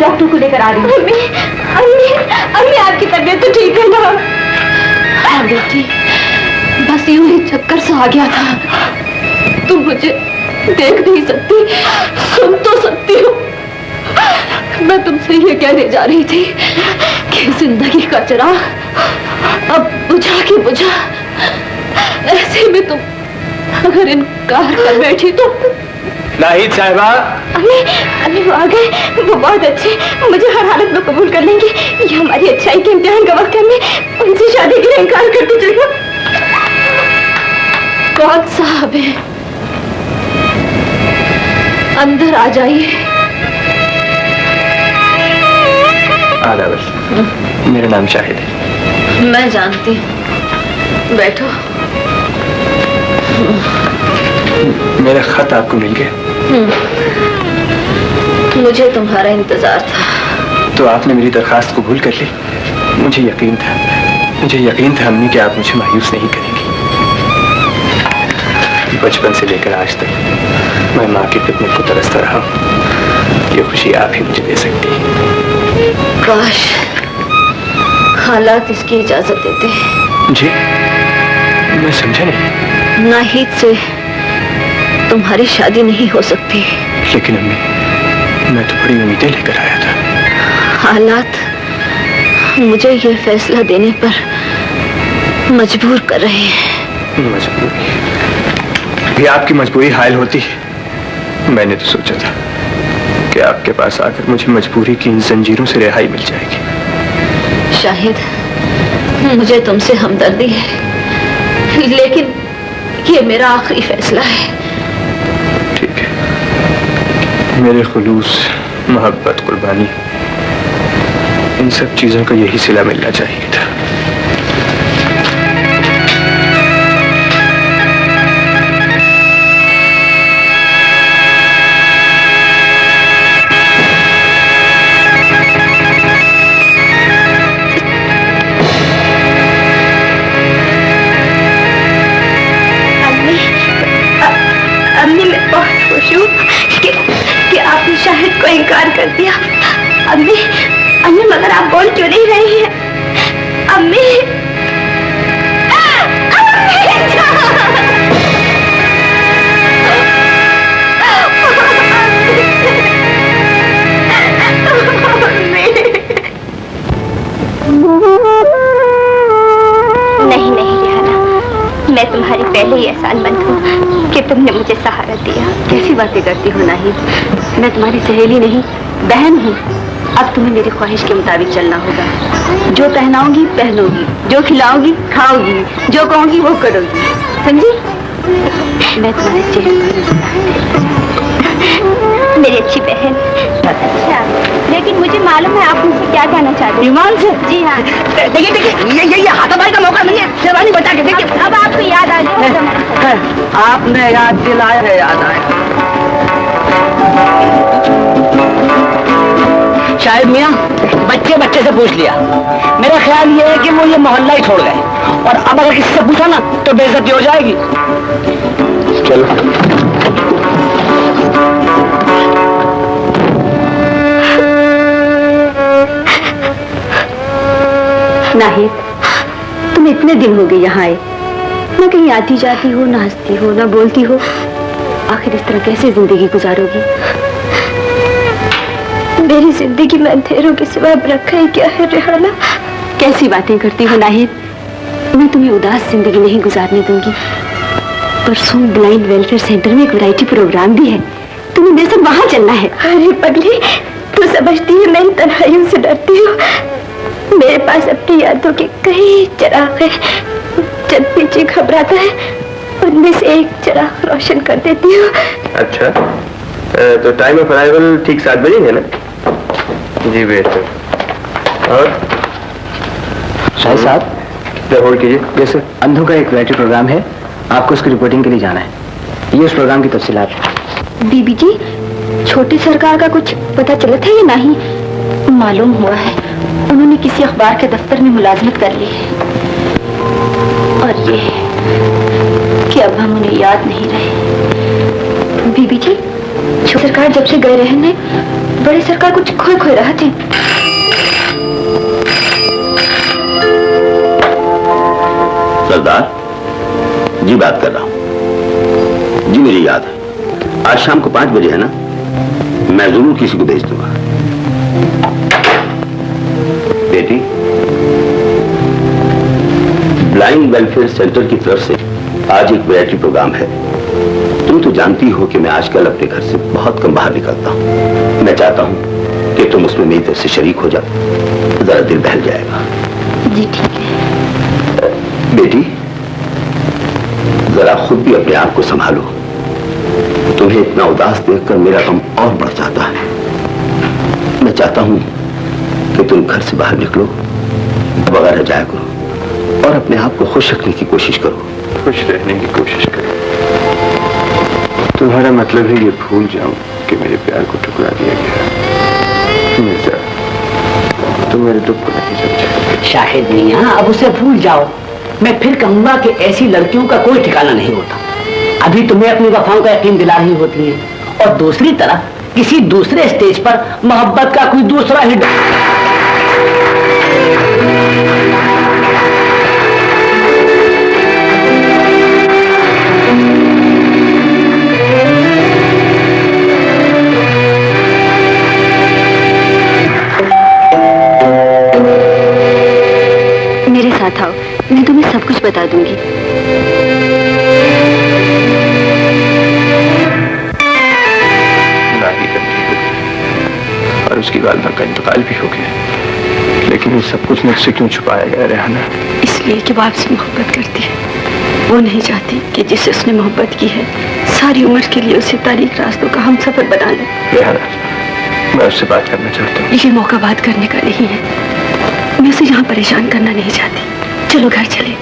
F: डॉक्टर को लेकर आ रही हूँ।
A: अम्मी अम्मी अम्मी, आपकी तबीयत तो ठीक है ना?
F: हाँ बेटी, बस यूं ही चक्कर सा आ गया था। तुम मुझे देख नहीं सकती, सुन तो सकती हो। मैं तुमसे ये कहने जा रही थी कि जिंदगी का चिराग अब बुझा के बुझा, ऐसे में तुम अगर इनकार कर बैठी तो।
C: नाहिद साहिबा।
A: अम्मी अम्मी वो आ गए, वो बहुत अच्छे, मुझे हर हालत में कबूल कर लेंगे। ये हमारी अच्छाई के इम्तिहान का वक्त है। अम्मी उनसे शादी के लिए इनकार कर दीजिएगा।
F: कौन साहब है? अंदर आ जाइए।
C: आदाब, मेरा नाम शाहिद है।
F: मैं जानती हूँ, बैठो।
C: मेरा खत आपको मिल गया?
F: मुझे तुम्हारा इंतजार था।
C: तो आपने मेरी दरखास्त कबूल कर ली? मुझे यकीन था अम्मी कि आप मुझे मायूस नहीं करेंगी। बचपन से लेकर आज तक मैं माँ की खिदमत को तरसता रहा हूँ। ये खुशी आप ही मुझे दे सकती है।
F: काश हालात इसकी इजाजत देते।
C: जी, मैं समझा नहीं।
F: नाहिद से तुम्हारी शादी नहीं हो सकती।
C: लेकिन अम्मी, मैं तो बड़ी उम्मीदें लेकर आया था।
F: हालात मुझे ये फैसला देने पर मजबूर कर रहे हैं।
C: मजबूरी भी आपकी मजबूरी हायल होती है। मैंने तो सोचा था कि आपके पास आकर मुझे मजबूरी की इन जंजीरों से रिहाई मिल जाएगी।
F: शाहिद, मुझे तुमसे हमदर्दी है, लेकिन ये मेरा आखिरी फैसला है।
C: ठीक है, मेरे खुलूस, मोहब्बत, कुर्बानी, इन सब चीजों का यही सिला मिलना चाहिए था।
A: शाहिद को इनकार कर दिया। अम्मी अम्मी, मगर आप बोल क्यों नहीं रही हैं? अम्मी नहीं नहीं रिहाना, मैं तुम्हारी पहले ही एहसानमंद हूँ कि तुमने मुझे सहारा दिया।
F: कैसी बातें करती हो नाहिद? मैं तुम्हारी सहेली नहीं, बहन हूँ। अब तुम्हें मेरी ख्वाहिश के मुताबिक चलना होगा। जो पहनाऊंगी पहनोगी, जो खिलाऊंगी खाओगी, जो कहूंगी वो करोगी, समझी? मैं तुम्हारे चेहरे पर
A: मेरी अच्छी बहन। अच्छा, लेकिन मुझे मालूम है आप मुझसे क्या कहना चाहते हैं।
D: ईमान से?
A: जी हाँ।
D: देखिए देखिए, ये हाथापाई का मौका नहीं है, शेरवानी बता के देखिए।
A: अब आपको याद आ गया।
D: आपने याद दिलाया है, याद आया। शायद मियाँ बच्चे से पूछ लिया। मेरा ख्याल ये है कि वो ये मोहल्ला ही छोड़ गए, और अब अगर किसी से पूछा ना तो बेइज्जती हो जाएगी।
C: चलो।
A: नाहिद, तुम इतने दिन हो गए यहाँ आए, न कहीं आती जाती हो, न हंसती हो, न बोलती हो। आखिर इस तरह कैसे जिंदगी गुजारोगी? मेरी जिंदगी में अंधेरों के सिवा अब रखा ही क्या है रेहाना? कैसी बातें करती हो नाहिद? मैं तुम्हें उदास जिंदगी नहीं गुजारने दूंगी। परसों ब्लाइंड वेलफेयर सेंटर में एक वैरायटी प्रोग्राम भी है, तुम्हें मेरे साथ वहां चलना है। अरे पगली, तू समझती है मैं इन तन्हाइयों से डरती हूँ। मेरे पास अपनी यादों के कई चिराग हैं। जब भी जी घबराता है उनमें से एक चिराग रोशन कर देती हूँ।
C: अच्छा, तो टाइम ऑफ अराइवल ठीक 7 बजे है ना? जी बेहतर। और
E: शाहिद साहब,
C: होल्ड कीजिए।
E: जैसे अंधों का एक वैरायटी प्रोग्राम है, आपको उसकी रिपोर्टिंग के लिए जाना है। ये उस प्रोग्राम की तफसीलात है।
A: बीबी जी, छोटी सरकार का कुछ पता चला था या नहीं? मालूम हुआ है उन्होंने किसी अखबार के दफ्तर में मुलाजमत कर ली है, और ये कि अब हम उन्हें याद नहीं रहे। बीबी जी, छोटी सरकार जब से गए रहने, बड़ी सरकार कुछ खोए रहा थे।
B: सरदार जी बात कर रहा हूँ। जी मुझे याद है, आज शाम को 5 बजे है ना? मैं जरूर किसी को भेज दूंगा। बेटी, ब्लाइंड वेलफेयर सेंटर की तरफ से आज एक वैरायटी प्रोग्राम है। तुम तो जानती हो कि मैं आजकल अपने घर से बहुत कम बाहर निकलता हूँ। मैं चाहता हूँ कि तुम उसमें मेरी तरफ से शरीक हो जाओ, जरा दिल बहल जाएगा।
A: जी ठीक है।
B: बेटी, जरा खुद भी अपने आप को संभालो। तुम्हें इतना उदास देखकर मेरा गम और बढ़ जाता है। मैं चाहता हूं कि तुम घर से बाहर निकलो, वगैरह जाया करो और अपने आप को खुश रखने की कोशिश करो।
C: खुश रहने की कोशिश करो? तुम्हारा मतलब है ये भूल जाऊं कि मेरे प्यार को ठुकरा दिया गया? मिर्जा, तुम मेरे दुख को नहीं समझे।
D: शाहिद मियाँ, अब उसे भूल जाओ। मैं फिर कहूंगा कि ऐसी लड़कियों का कोई ठिकाना नहीं होता। अभी तुम्हें अपनी वफाओं का यकीन दिला रही होती है, और दूसरी तरफ किसी दूसरे स्टेज पर मोहब्बत का कोई दूसरा ही
A: मेरे साथ आओ, मैं तुम्हें सब कुछ बता दूंगी।
C: और उसकी वालिदा का इंतकाल भी हो गया, लेकिन ये सब कुछ मुझसे क्यों छुपाया गया रेहाना?
A: इसलिए कि वो आपसे मोहब्बत करती है। वो नहीं चाहती कि जिससे उसने मोहब्बत की है सारी उम्र के लिए उसे तारीख रास्तों का हम सफर बना ले।
C: रेहाना, मैं उससे बात करना चाहता हूँ।
A: ये मौका बात करने का नहीं है। मैं उसे यहाँ परेशान करना नहीं चाहती। चलो घर चले।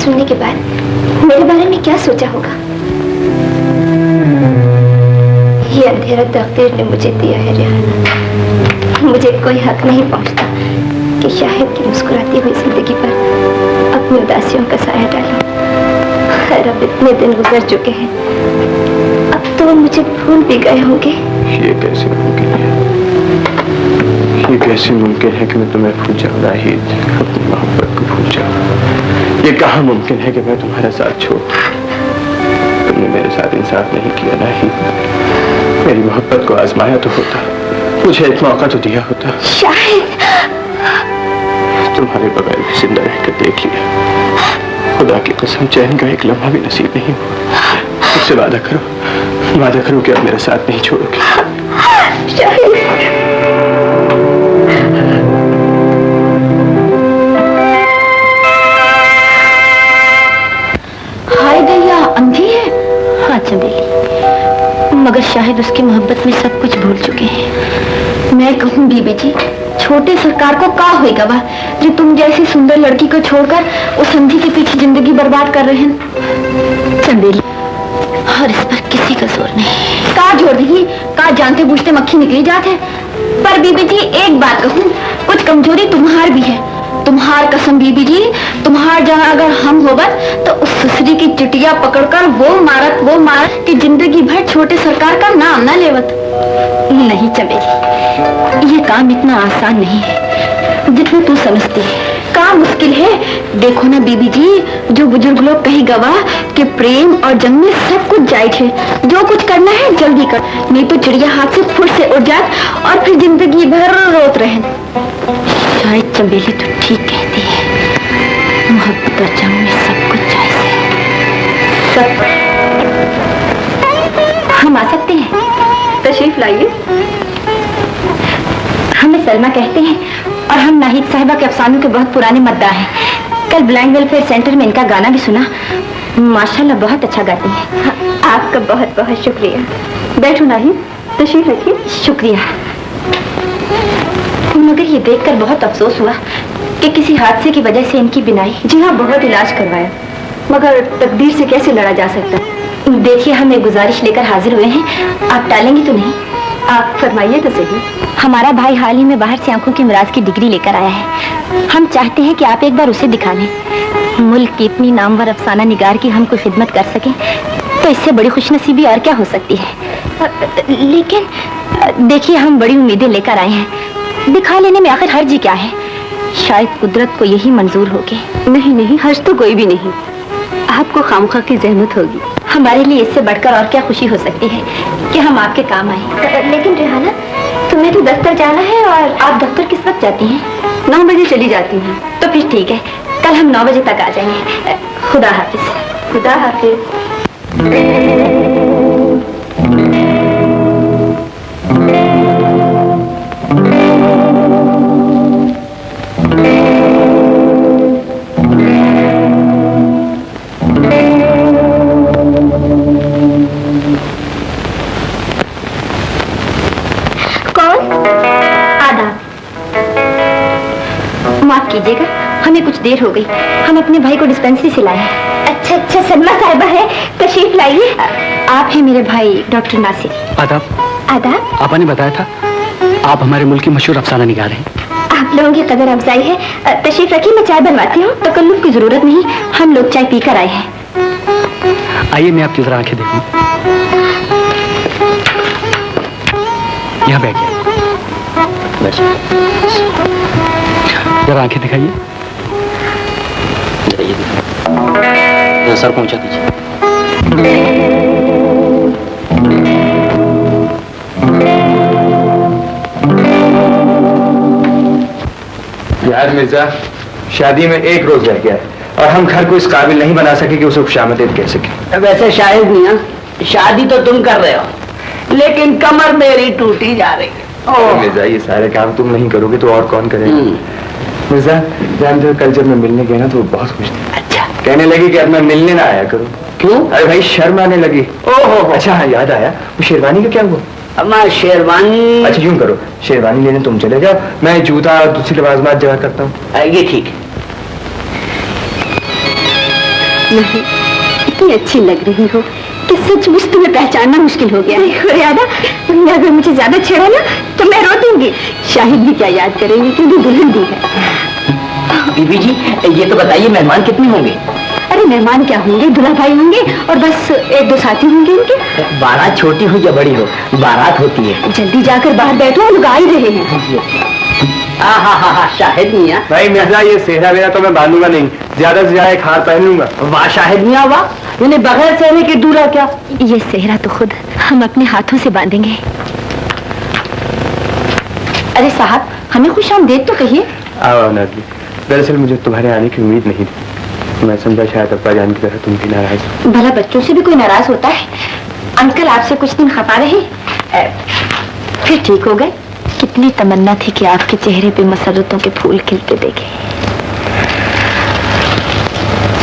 H: सुनने के बाद मेरे बारे में क्या सोचा होगा?
A: ये अंधेरा तकदीर ने मुझे दिया है रेहाना। मुझे कोई हक नहीं पहुंचता कि शाहिद की मुस्कुराती हुई जिंदगी पर अपनी उदासियों का साया डालूं। खैर अब इतने दिन गुजर चुके हैं, अब तो वो मुझे भूल भी गए होंगे।
C: ये कैसे मुमकिन है? ये कैसे मुमकिन है कि मैं तुम्हें भूल जाऊं नाहिद, अपनी मोहब्बत को भूल जाऊं? ये कहाँ मुमकिन है कि मैं तुम्हारा साथ छोड़? तुमने मेरे साथ इंसाफ नहीं किया नाहिद। मेरी मोहब्बत को आजमाया तो होता, मुझे एक मौका तो दिया होता।
A: शाहिद,
C: तुम्हारे बगैर भी जिंदा रहकर देख लिया। खुदा की कसम, चैन का एक लम्हा भी नसीब नहीं हुआ। मुझसे वादा करो कि अब मेरा साथ नहीं छोड़ोगे।
A: शाहिद, हाय दया, अंधी है। हाँ चमेली, मगर शाहिद उसकी मोहब्बत में सब कुछ भूल चुके हैं। मैं कहूँ बीबी जी, छोटे सरकार को का होएगा वह जो तुम जैसी सुंदर लड़की को छोड़कर उस अंधी के पीछे जिंदगी बर्बाद कर रहे हैं। चमेली, और इस पर किसी का जोर नहीं। का जोर नहीं, का जानते बूझते मक्खी निकली जात है। पर बीबी जी एक बात कहूँ, कुछ कमजोरी तुम्हार भी है। तुम्हार कसम बीबी जी, तुम्हार जहाँ अगर हम होबत तो उस सुसरी की चुटिया पकड़कर वो मारत कि जिंदगी भर छोटे सरकार का नाम ना लेवत। नहीं चमेली, ये काम इतना आसान नहीं है जितना तू समझती है। काम मुश्किल है। देखो ना बीबी जी, जो बुजुर्ग लोग कहीं गवाह कि प्रेम और जंग में सब कुछ जायज है। जो कुछ करना है जल्दी कर, नहीं तो चिड़िया हाथ से फुट से उड़ जात और फिर जिंदगी भर रोत रहे। शायद चमेली तो ठीक कहती है, मोहब्बत और जंग में सब कुछ जायज है। सब हम आ सकते हैं? तशरीफ लाइए। हमें सलमा कहते हैं और हम नाहिद साहिबा के अफसानों के बहुत पुराने मद्दाह हैं। कल ब्लाइंड वेलफेयर सेंटर में इनका गाना भी सुना। माशाल्लाह बहुत अच्छा गाती हैं। आपका बहुत बहुत शुक्रिया। बैठो नाहिद, तशरीफ रखिए। शुक्रिया। मगर ये देखकर बहुत अफसोस हुआ कि किसी हादसे की वजह से इनकी बिनाई। जी हाँ, बहुत इलाज करवाया, मगर तकदीर से कैसे लड़ा जा सकता। देखिए, हम एक गुजारिश लेकर हाजिर हुए हैं, आप टालेंगी तो नहीं? आप फरमाइए तो सही। हमारा भाई हाल ही में बाहर से आंखों के मिराज की डिग्री लेकर आया है। हम चाहते हैं कि आप एक बार उसे दिखा लें। मुल्क की इतनी नामवर अफसाना निगार की हम कोई खिदमत कर सकें तो इससे बड़ी खुशनसीबी और क्या हो सकती है। लेकिन देखिए, हम बड़ी उम्मीदें लेकर आए हैं। दिखा लेने में आखिर हर्ज क्या है? शायद कुदरत को यही मंजूर होगी। नहीं, हर्ज तो कोई भी नहीं। आपको खामखा की जहमत होगी। हमारे लिए इससे बढ़कर और क्या खुशी हो सकती है कि हम आपके काम आए। लेकिन रेहाना, तुम्हें तो दफ्तर जाना है और आप दफ्तर किस वक्त जाती हैं? 9 बजे चली जाती हैं। तो फिर ठीक है, कल हम 9 बजे तक आ जाएंगे। खुदा हाफिज। खुदा हाफिज। कीजिएगा, हमें कुछ देर हो गई। हम अपने भाई को डिस्पेंसरी से लाए हैं। अच्छा, सलमा साहिबा है, तशरीफ लाइए। आप हैं मेरे भाई डॉक्टर नासिर।
H: आदाब।
A: आदाब।
H: आपने बताया था आप हमारे मुल्क की मशहूर अफसाना निगार हैं।
A: आप लोगों की कदर अफजाई है। तशरीफ रखिए, मैं चाय बनवाती हूँ। तकल्लुफ की जरूरत नहीं, हम लोग चाय पीकर आए हैं।
H: आइए, मैं आपकी जरा आंखें देखूं। यहाँ बैठिए। जरा आंखें दिखाइए।
E: सर पहुंचा दीजिए।
C: यार मिर्जा, शादी में एक रोज रह गया और हम घर को इस काबिल नहीं बना सके कि उसे खुशामदीद कह सके।
D: वैसे शायद मियां, शादी तो तुम कर रहे हो, लेकिन कमर मेरी टूटी जा रही है।
C: मिर्जा, ये सारे काम तुम नहीं करोगे तो और कौन करेगा? मिर्जा, जानते हो कल जब मैं मिलने गया ना तो वो बहुत खुश थी।
D: अच्छा।
C: कहने लगी कि अब मैं मिलने ना आया करूं।
D: क्यों?
C: अरे भाई, शर्म आने लगी।
D: ओहो।
C: अच्छा हाँ, याद आया, वो शेरवानी का क्या हुआ?
D: अम्मा शेरवानी।
C: अच्छा यूं करो, शेरवानी लेने तुम चले जाओ, मैं जूता और दूसरी लवाजमात जमा करता हूँ।
D: ये ठीक है।
A: नहीं, इतनी अच्छी लग रही हो, कि सचमुच तुम्हें पहचानना मुश्किल हो गया है। यादा, तुमने अगर मुझे ज्यादा छेड़ा ना तो मैं रो दूंगी। शाहिद भी क्या याद करेंगे कि उन्हें दुल्हन दी है।
E: बीबी जी ये तो बताइए मेहमान कितने होंगे?
A: अरे मेहमान क्या होंगे, दूल्हा भाई होंगे और बस 1-2 साथी होंगे उनके।
E: बारात छोटी हो या बड़ी हो, बारात होती है।
A: जल्दी जाकर बाहर बैठो, लोग आ ही रहे हैं।
D: हाँ शाहिद मियाँ।
C: भाई मिर्जा, ये सेहरा वेरा तो मैं बांधूंगा नहीं, ज्यादा से ज्यादा एक हार पहन लूंगा।
D: वाह शाहिद मियाँ वाह, यानी बगैर सेहरे के दूल्हा क्या?
A: ये सेहरा तो खुद हम अपने हाथों से बांधेंगे। अरे साहब, हमें खुशामदीद तो कहिए।
C: आओ नाज़ी, दरअसल मुझे तुम्हारे आने की उम्मीद नहीं थी। मैं समझा शायद अब्बा जान की तरह तुम भी नाराज हो।
A: भला बच्चों से भी कोई नाराज होता है? अंकल आपसे कुछ दिन खफा रहे, फिर ठीक हो गए। कितनी तमन्ना थी कि आपके चेहरे पे मसरतों के फूल खिलते देखे,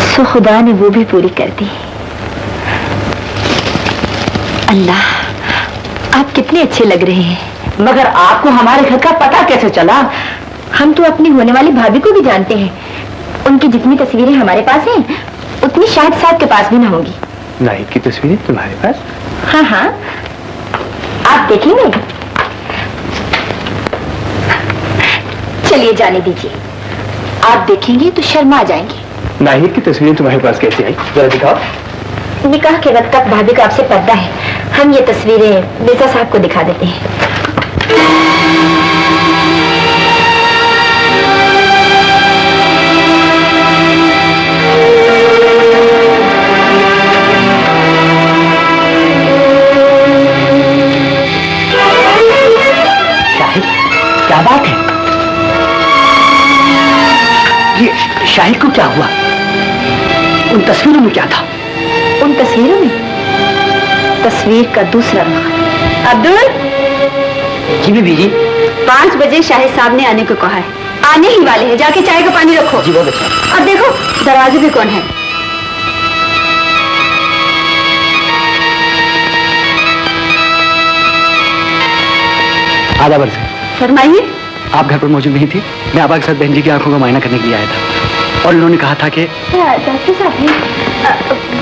A: सो खुदा ने वो भी पूरी कर दी। अल्लाह, आप कितने अच्छे लग रहे हैं।
D: मगर आपको हमारे घर का पता कैसे चला?
A: हम तो अपनी होने वाली भाभी को भी जानते हैं। उनकी जितनी तस्वीरें हमारे पास हैं, उतनी शायद साहब के पास भी ना होंगी।
C: नाहिद की तस्वीरें तुम्हारे पास?
A: हाँ हाँ, आप देखेंगे। चलिए जाने दीजिए, आप देखेंगे तो शर्मा जाएंगे।
C: नाहिद की तस्वीरें तुम्हारे पास कैसे आई, जरा दिखाओ।
A: निकाह के वक्त तक भाभी का आपसे पर्दा है। हम ये तस्वीरें मिर्जा साहब को दिखा देते हैं।
D: क्या बात है? ये शाहिद को क्या हुआ? उन तस्वीरों में क्या था?
A: उन तस्वीरों में तस्वीर का दूसरा रुख। अब्दुल
E: जी बीबी जी।
A: 5 बजे शाहिद साहब ने आने को कहा है। आने ही वाले हैं, जाके चाय का पानी रखो।
E: जी बहुत अच्छा।
A: अब देखो दरवाजे पे कौन है।
H: आधा वर्ष है।
A: फरमाइए।
H: आप घर पर मौजूद नहीं थी। मैं आबा के साथ बहन जी की आंखों का मायना करने के लिए आया था और उन्होंने कहा था कि
A: डॉक्टर साहब,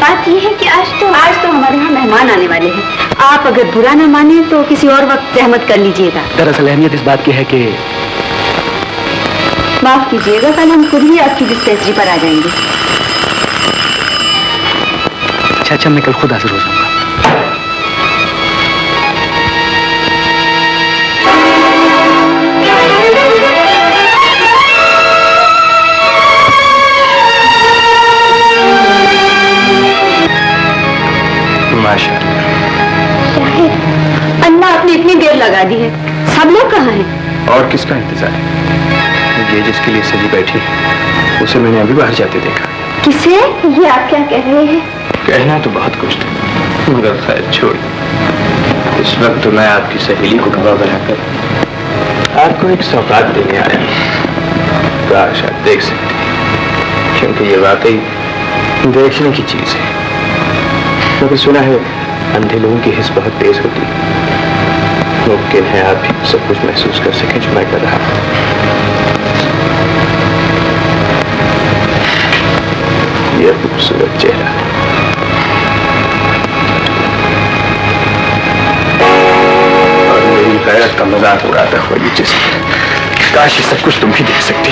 A: बात यह है कि आज तो हमारे यहाँ मेहमान आने वाले हैं। आप अगर बुरा न माने तो किसी और वक्त सहमत कर लीजिएगा।
H: दरअसल अहमियत इस बात की है कि
A: माफ कीजिएगा, कल हम खुद ही आपकी डिस्पेंसरी पर आ जाएंगे।
H: अच्छा, मैं कल खुद हाजिर हो जाऊंगा।
A: शाहिद, अन्ना आपने इतनी देर लगा दी है। सब लोग कहाँ हैं?
C: और किसका इंतजार है? ये जिसके लिए सजी बैठी है, उसे मैंने अभी बाहर जाते देखा।
A: किसे? ये आप क्या कह रहे हैं?
C: कहना तो बहुत कुछ था, मगर खैर छोड़। इस वक्त तो मैं आपकी सहेली को गवाह बनाकर आपको एक सौगात देने आया हूँ। काश आप देख सकते, क्योंकि ये वाकई देखने की चीज है। मगर सुना है अंधे लोगों की हिस्स बहुत तेज होती है। मुमकिन है आप भी सब कुछ महसूस कर सकें जो मैं कर रहा हूँ। यह खूबसूरत चेहरा है, और मेरी गैरत का मजाक उड़ाता हुआ ये जिस्म। काश ये सब कुछ तुम भी देख सकती।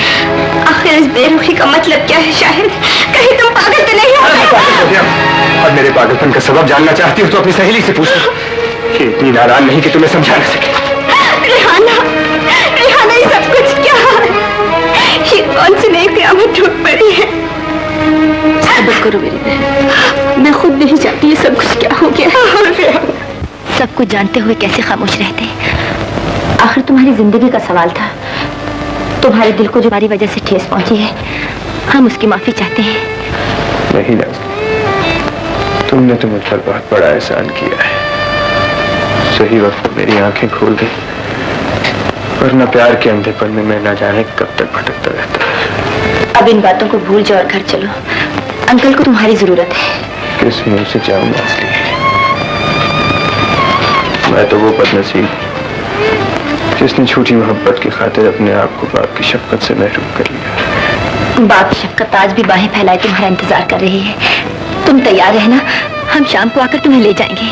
A: आखिर इस बेरुखी का मतलब क्या है शाहिद? कहीं तुम पागल तो नहीं हो?
C: और मेरे पागलपन का सबब जानना चाहती हो तो अपनी सहेली से पूछ लो। ये इतनी नाराज नहीं कि तुम्हें समझा न सके।
A: रेहाना, रेहाना, ये सब कुछ क्या है? ये कौन सी नई क़यामत टूट पड़ी है? सब्र करो मेरी बहन, मैं खुद नहीं जानती ये सब कुछ क्या हो गया। सब कुछ जानते हुए कैसे खामोश रहते? आखिर तुम्हारी जिंदगी का सवाल था। तुम्हारे दिल को जो हमारी वजह से ठेस पहुंची है, हम उसकी माफी चाहते हैं।
C: नहीं नाज़, तुमने तो मुझ पर बहुत बड़ा एहसान किया है। सही वक्त मेरी आंखें खोल दी, वरना प्यार के अंधेपन में मैं न जाने कब तक भटकता रहता।
A: अब इन बातों को भूल जाओ और घर चलो। अंकल को तुम्हारी जरूरत है।
C: किस मुंह से जाऊं नाज़ली? मैं तो वो बदनसीब जिसने झूठी मोहब्बत की खातिर अपने आप को बाप की शफकत से महरूम कर लिया।
A: बाप की शफकत आज भी बाहें फैलाए तुम्हारा इंतजार कर रही है। तुम तैयार रहना, हम शाम को आकर तुम्हें ले जाएंगे।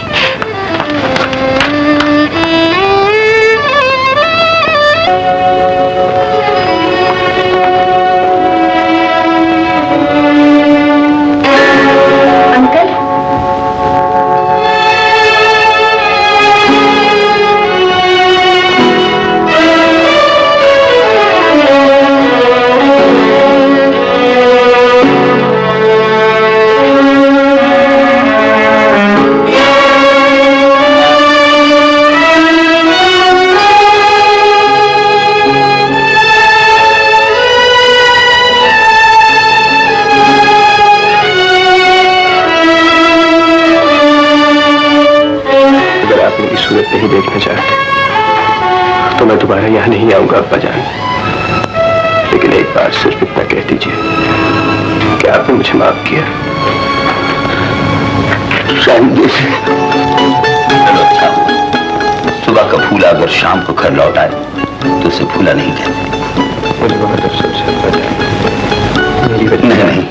C: नहीं देखना चाहते तो मैं दोबारा यहाँ नहीं आऊंगा अब्बा जान। लेकिन एक बार सिर्फ इतना कह दीजिए कि आपने मुझे माफ किया।
B: अच्छा, सुबह का फूला अगर शाम को घर लौट आए तो उसे फूला नहीं कहते।
C: मुझे बहुत अफसोस है अब्बा जान।
B: नहीं,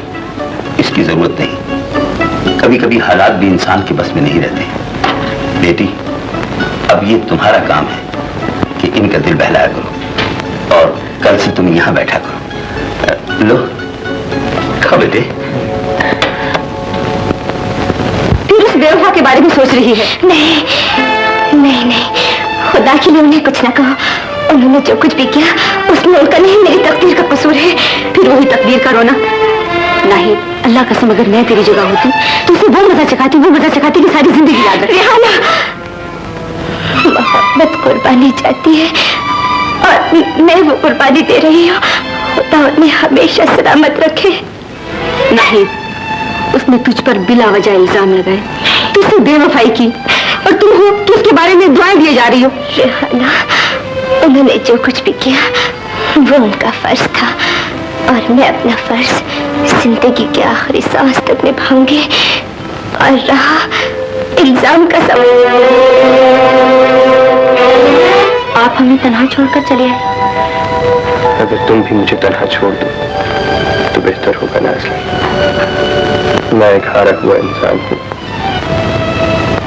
B: इसकी जरूरत नहीं। कभी कभी हालात भी इंसान के बस में नहीं रहते। बेटी, अब ये तुम्हारा काम है कि इनका दिल बहलाया करो और कल से तुम यहां बैठा करो। लो खाओ बेटे।
A: फिर उस बेवफा के बारे में सोच रही है? नहीं नहीं नहीं, खुदा के लिए उन्हें कुछ ना कहो। उन्होंने जो कुछ भी किया उसमें उनका नहीं, मेरी तकदीर का कसूर है। फिर वही तकदीर का रोना। नहीं, अल्लाह कसम अगर मैं तेरी जगह होती तो उसे वो मजा चखाती कि सारी जिंदगी याद रहे। मोहब्बत कुर्बानी चाहती है और मैं वो कुर्बानी दे रही हूँ। खुदा उन्हें हमेशा सलामत रखे। नहीं, उसने तुझ पर बिला वजह इल्जाम लगाए, तुझसे बेवफाई की और तुम हो कि उसके बारे में दुआएं दिए जा रही हो। रेहाना, उन्होंने जो कुछ भी किया वो उनका फर्ज था और मैं अपना फर्ज जिंदगी के आखिरी सांस तक निभाऊंगी। और रहा इल्जाम का सवाल, आप हमें तन्हा छोड़कर चले आए।
C: अगर तुम भी मुझे तन्हा छोड़ दो तो बेहतर होगा नाज़िला। मैं एक हारा हुआ इंसान हूँ।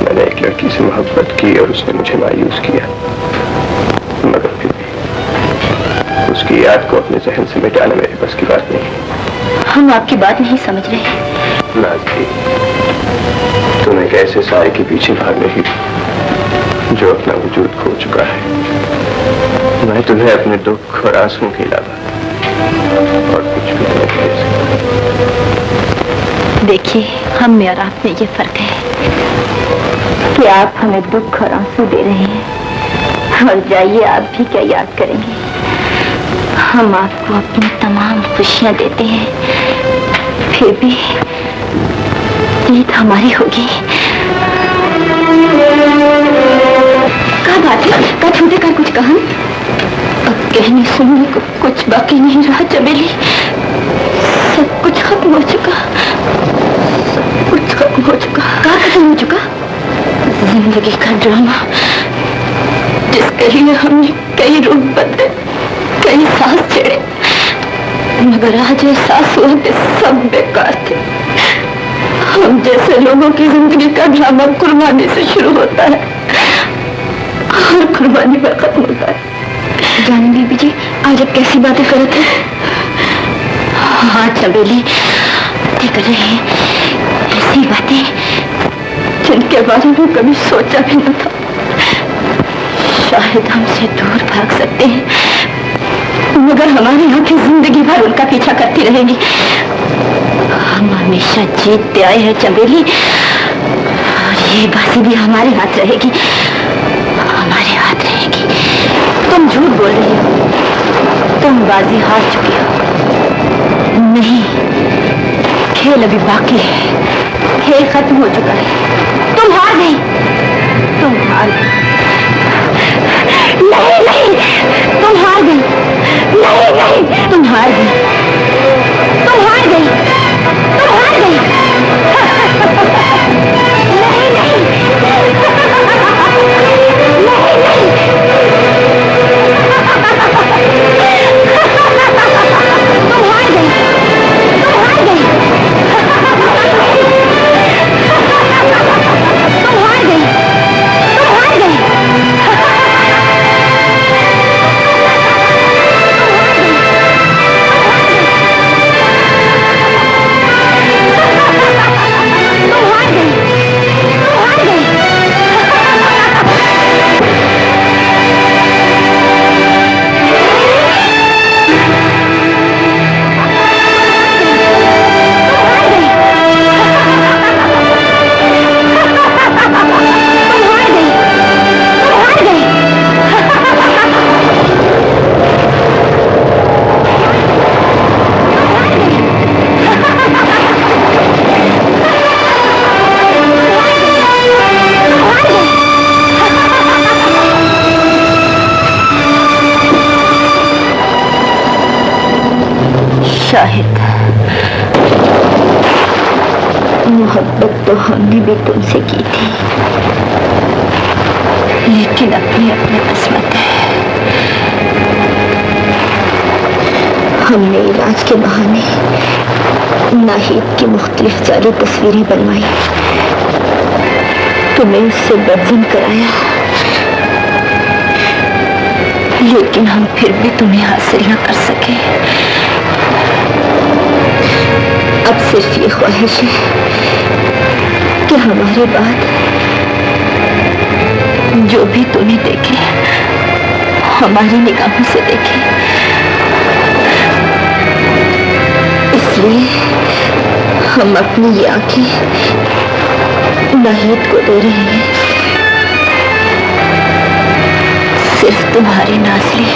C: मैंने एक लड़की से मोहब्बत की और उसने मुझे मायूस किया, मगर फिर भी उसकी याद को अपने जहन से मिटाना मेरे बस की बात नहीं।
A: हम आपकी बात नहीं समझ रहे।
C: नाज़ी, तुम एक ऐसे साए के पीछे भाग रही जो अपना वजूद खो चुका है। मैं तुम्हें अपने दुख और आंसुओं के अलावा और कुछ भी नहीं कह सकता।
A: देखिए, हम में और आप में ये फर्क है कि आप हमें दुख और आंसू दे रहे हैं और जाइए आप भी क्या याद करेंगे। हम आपको अपनी तमाम खुशियां देते हैं, फिर भी ईद हमारी होगी। क्या बात है? क्या छोटे का कुछ कहा? अब कहने सुनने को कुछ बाकी नहीं रहा चमेली। सब कुछ खत्म हो चुका, सब कुछ खत्म हो चुका। क्या खत्म हो चुका? जिंदगी का ड्रामा जिसके लिए हमने कई रूप बदले, कई सांस चढ़े, मगर आज एहसास हुआ कि सब बेकार थे। हम जैसे लोगों की जिंदगी का ड्रामा कुर्बानी से शुरू होता है और कुर्बानी पर खत्म होता है। जानी बीबी जी, आज अब कैसी बातें करते हैं? हाँ चमेली, कर रहे हैं ऐसी बातें जिनके बारे में कभी सोचा भी न था। शायद हमसे दूर भाग सकते हैं, मगर हमारी आंखें जिंदगी भर उनका पीछा करती रहेंगी। हम हमेशा जीतते आए हैं चमेली, और ये बाजी भी हमारे हाथ रहेगी, हमारे हाथ रहेगी। तुम झूठ बोल रही हो, तुम बाजी हार चुकी हो। नहीं, खेल अभी बाकी है, खेल खत्म हो चुका है। तुम हार गई, तुम हार गई। नहीं नहीं, तुम हार गई। नहीं नहीं, तुम हार गई, तुम हार गई, तुम हार गई। नहीं नहीं, नहीं नहीं, तुम हार गई, तुम हार गई। शाहिद, मोहब्बत तो हमने भी तुमसे की थी, लेकिन अपनी अपनी किस्मत है। हमने इलाज के बहाने नाहिद की मुख्तलिफ जाली तस्वीरें बनवाई, तुम्हें उससे बदजन कराया, लेकिन हम फिर भी तुम्हें हासिल न कर सके। अब सिर्फ ये ख्वाहिश है कि हमारे बाद जो भी तुम्हें देखे हमारी निगाहों से देखे। इसलिए हम अपनी ये आंखें नाहिद को दे रहे हैं, सिर्फ तुम्हारी नाज़ली।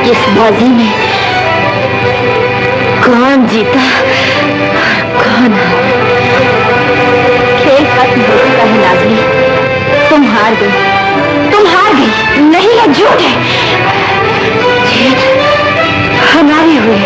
A: इस बाजी में कौन जीता कौन हारा? खेल खत्म हो चुका है नाज़ली, तुम हार गई, तुम हार गई। नहीं, है झूठ है, जीत हमारी हुई।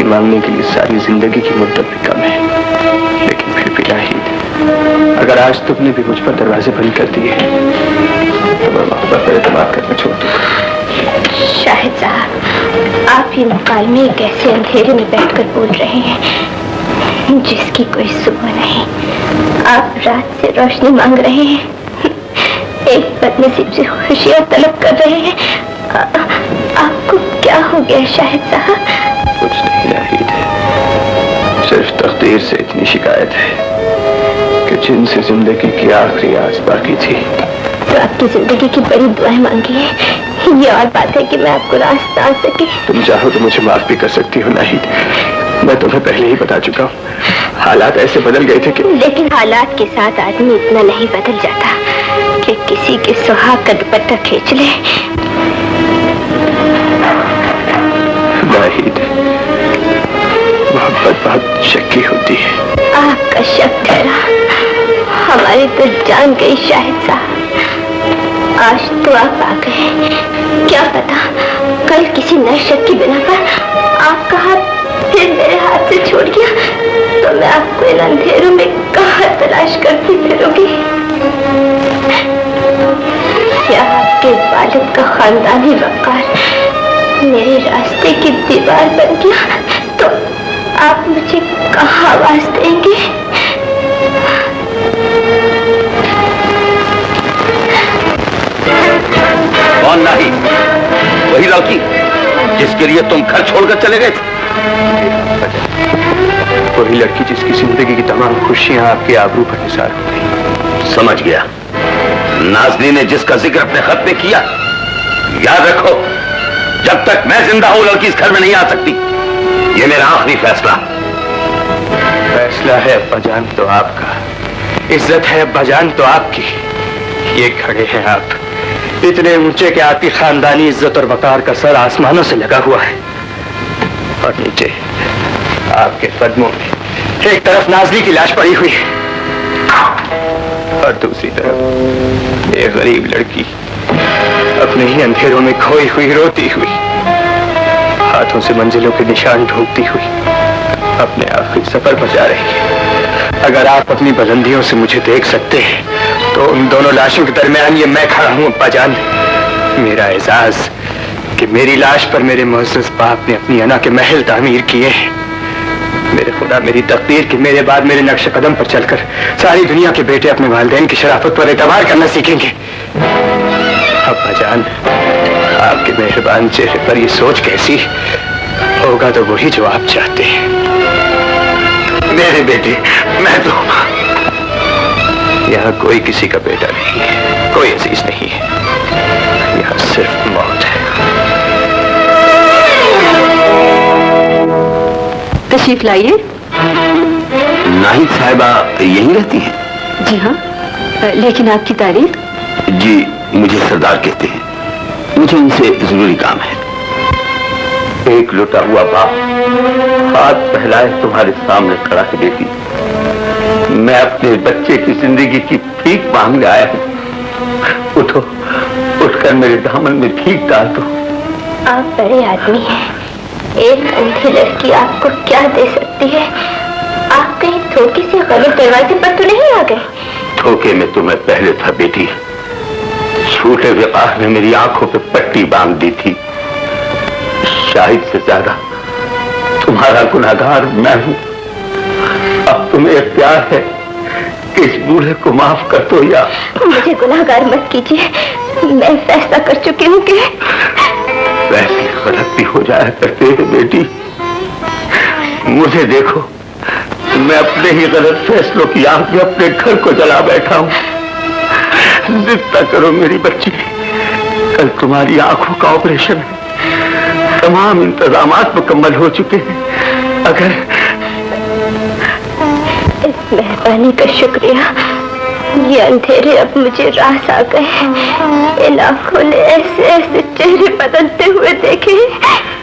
C: मांगने के लिए सारी जिंदगी की मुद्दत भी कम है, लेकिन फिर भी नाहिद, अगर आज तुमने भी मुझ पर दरवाजे बंद कर दिए तो मैं मोहब्बत पर एतमाद करना छोड़ दूंगा।
A: शाहिद साहब, आप ये मुकालमे कैसे अंधेरे में बैठकर बोल रहे हैं जिसकी कोई सुबह नहीं? आप रात से रोशनी मांग रहे हैं, एक बदनसीब से खुशियां तलब कर रहे हैं। आपको क्या हो गया शाहिद साहब?
C: कुछ नहीं नाहिद, सिर्फ तकदीर से इतनी शिकायत है कि जिनसे जिंदगी की आखिरी आस बाकी थी।
A: तो आपकी जिंदगी की बड़ी दुआएं मांगी है, ये और बात है कि मैं आपको रास्ता आ सके।
C: तुम चाहो तो मुझे माफ भी कर सकती हो नाहिद, मैं तुम्हें पहले ही बता चुका हूँ, हालात ऐसे बदल गए थे कि। लेकिन
A: हालात के साथ आदमी इतना नहीं बदल जाता कि किसी के सुहाग का दुपट्टा खींच ले।
C: नाहिद, मोहब्बत बहुत शक्की होती है।
A: आपका शक ठहरा, हमारी तो जान गई शाहिद साहब। आज तो आप आ गए, क्या पता कल किसी नए शक की बिना पर आपका हाथ फिर मेरे हाथ से छूट गया तो मैं आपको इन अंधेरों में कहाँ तलाश करती फिरूंगी? क्या आपके वालिद का खानदानी वकार मेरे रास्ते की दीवार बन गया तो आप मुझे कहाँ आवाज देंगे?
B: कौन नाहिद? वही लड़की जिसके लिए तुम घर छोड़कर चले गए थे?
C: वही लड़की जिसकी जिंदगी की तमाम खुशियां आपके आबरू पर निसार हो गई।
B: समझ गया। नाज़ली ने जिसका जिक्र अपने खत में किया, याद रखो, जब तक मैं जिंदा हूं लड़की इस घर में नहीं आ सकती। ये मेरा आखिरी फैसला।
C: फैसला है अब्बाजान तो आपका, इज्जत है अब्बाजान तो आपकी। ये खड़े हैं आप इतने ऊंचे कि आपकी खानदानी इज्जत और वकार का सर आसमानों से लगा हुआ है, और नीचे आपके कदमों में एक तरफ नाज़ली की लाश पड़ी हुई है और दूसरी तरफ एक गरीब लड़की अपने ही अंधेरों में खोई हुई रोती हुई, हाथों से मंजिलों के निशान ढूंढती हुई अपने आखिरी सफर पर जा रही है। अगर आप अपनी बुलंदियों से मुझे देख सकते हैं तो उन दोनों लाशों के दरमियान ये मैं खड़ा हूं अब्बा जान। मेरा एजाज कि मेरी लाश पर मेरे मुअज़्ज़ज़ बाप ने अपनी अना के महल तामीर किए हैं। मेरे खुदा, मेरी तकदीर कि मेरे बाद मेरे नक्श कदम पर चलकर सारी दुनिया के बेटे अपने वालिदैन की शराफत पर एतबार करना सीखेंगे। अब्बा जान, आपके मेहरबान चेहरे पर ये सोच कैसी होगा तो वही जो आप चाहते हैं।
B: मेरे बेटे, मैं तो
C: यहाँ कोई किसी का बेटा नहीं है, कोई अजीज नहीं है, यहाँ सिर्फ मौत है।
F: तशरीफ लाइए।
B: नाहिद साहिबा यहीं रहती हैं?
F: जी हाँ, लेकिन आपकी तारीफ?
B: जी, मुझे सरदार कहते हैं। मुझे उनसे जरूरी काम है। एक लुटा हुआ बाप हाथ फैलाए तुम्हारे सामने खड़ा है बेटी। मैं अपने बच्चे की जिंदगी की भीख मांगने आया हूँ। उठो, उठकर मेरे दामन में भीख डाल दो।
A: आप बड़े आदमी हैं। एक अंधी लड़की आपको क्या दे सकती है? आप कहीं धोखे से गलत दरवाजे पर तो नहीं आ गए?
B: धोखे में तो मैं पहले था बेटी। झूठे व्यापार ने मेरी आंखों पे पट्टी बांध दी थी। शाहिद से ज्यादा तुम्हारा गुनाहगार मैं हूं। अब तुम्हें इख्तियार है कि इस बूढ़े को माफ कर दो या
A: मुझे गुनाहगार मत कीजिए। मैं फैसला कर चुकी हूँ कि
B: वैसी गलत भी हो जाया करते हैं बेटी। मुझे देखो, मैं अपने ही गलत फैसलों की आग में अपने घर को जला बैठा हूँ। जितना करो मेरी बच्ची, कल तुम्हारी आंखों का ऑपरेशन है। तमाम इंतजामात मुकम्मल हो चुके हैं। अगर
A: इस मेहरबानी का शुक्रिया। ये अंधेरे अब मुझे रास आ गए। इन आंखों ने ऐसे ऐसे चेहरे बदलते हुए देखे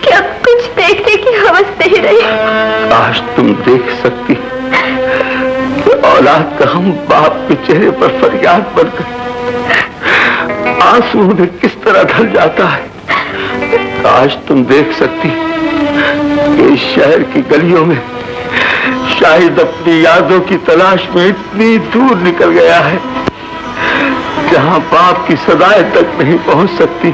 A: कि अब कुछ देखने की हवस नहीं रही।
B: काश तुम देख सकती औलाद का हम बाप के चेहरे पर फरियाद बनकर आंसुओं में किस तरह ढल जाता है। काश तुम देख सकती इस शहर की गलियों में शायद अपनी यादों की तलाश में इतनी दूर निकल गया है जहां बाप की सदाएं तक नहीं पहुंच सकती।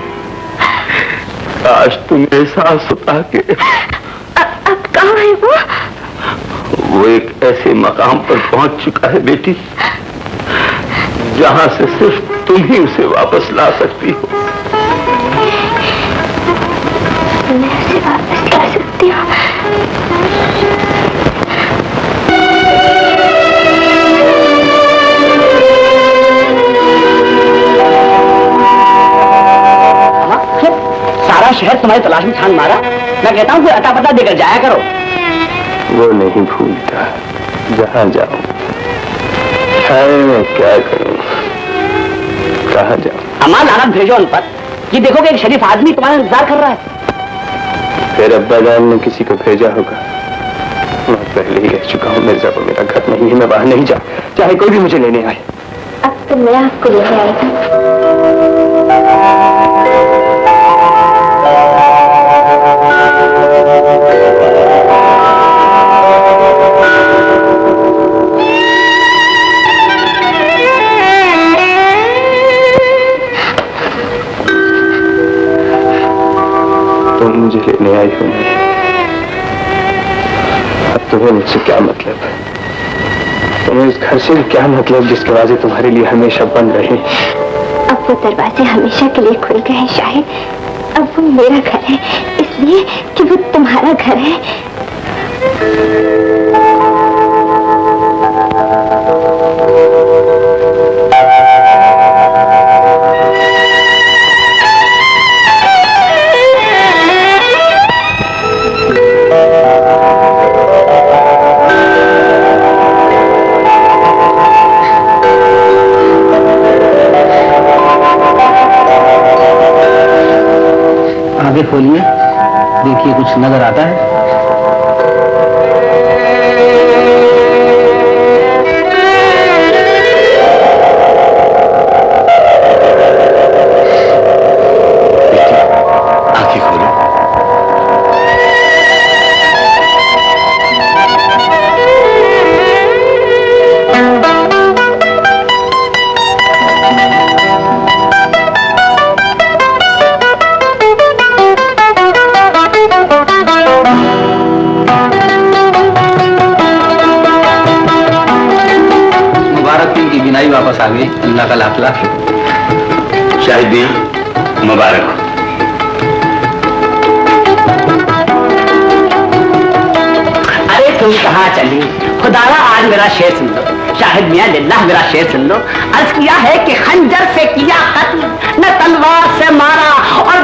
B: काश तुम एहसास होता कि
A: अब कहाँ है
B: वो एक ऐसे मकाम पर पहुंच चुका है बेटी जहां से सिर्फ तुम ही उसे वापस ला सकती हो।
A: मैं उसे वापस ला सकती हूँ।
D: सारा शहर तुम्हारी तलाश में छान मारा। मैं कहता हूँ कोई अता पता देकर जाया करो।
C: वो नहीं भूलता, जहाँ जाऊं। मैं क्या करूं, कहाँ जाऊं?
D: अमाल लानत भेजो उन पर। ये देखो कि एक शरीफ आदमी तुम्हारा इंतजार कर रहा है।
C: फिर अब्बा जान ने किसी को भेजा होगा। मैं पहले ही कह चुका हूँ मिर्जा को मेरा घर नहीं है, मैं बाहर नहीं जा, चाहे कोई भी मुझे लेने आए।
A: अब तो मैं आपको लेने आएगा।
C: तुम मुझे लेने आई हो नहीं। अब तुम्हें मुझसे क्या मतलब है? तुम्हें इस घर से भी क्या मतलब जिसके दरवाजे तुम्हारे लिए हमेशा बंद रहे?
A: अब वो दरवाजे हमेशा के लिए खुल गए हैं शाहिद। अब वो मेरा घर है, इसलिए कि वो तुम्हारा घर है।
D: आगे खोलिए, देखिए कुछ नजर आता है।
B: आंखें खोलो।
E: बधाई वापस आ गई, अल्लाह का लाख लाख।
B: शाहिद मियां, मुबारक हो।
D: अरे तुम कहाँ चली? खुदारा आज मेरा शेर सुन लो। शाहिद मियां लिल्लाह मेरा शेर सुन लो। अर्ज किया है कि खंजर से किया कत्ल, न तलवार से मारा, और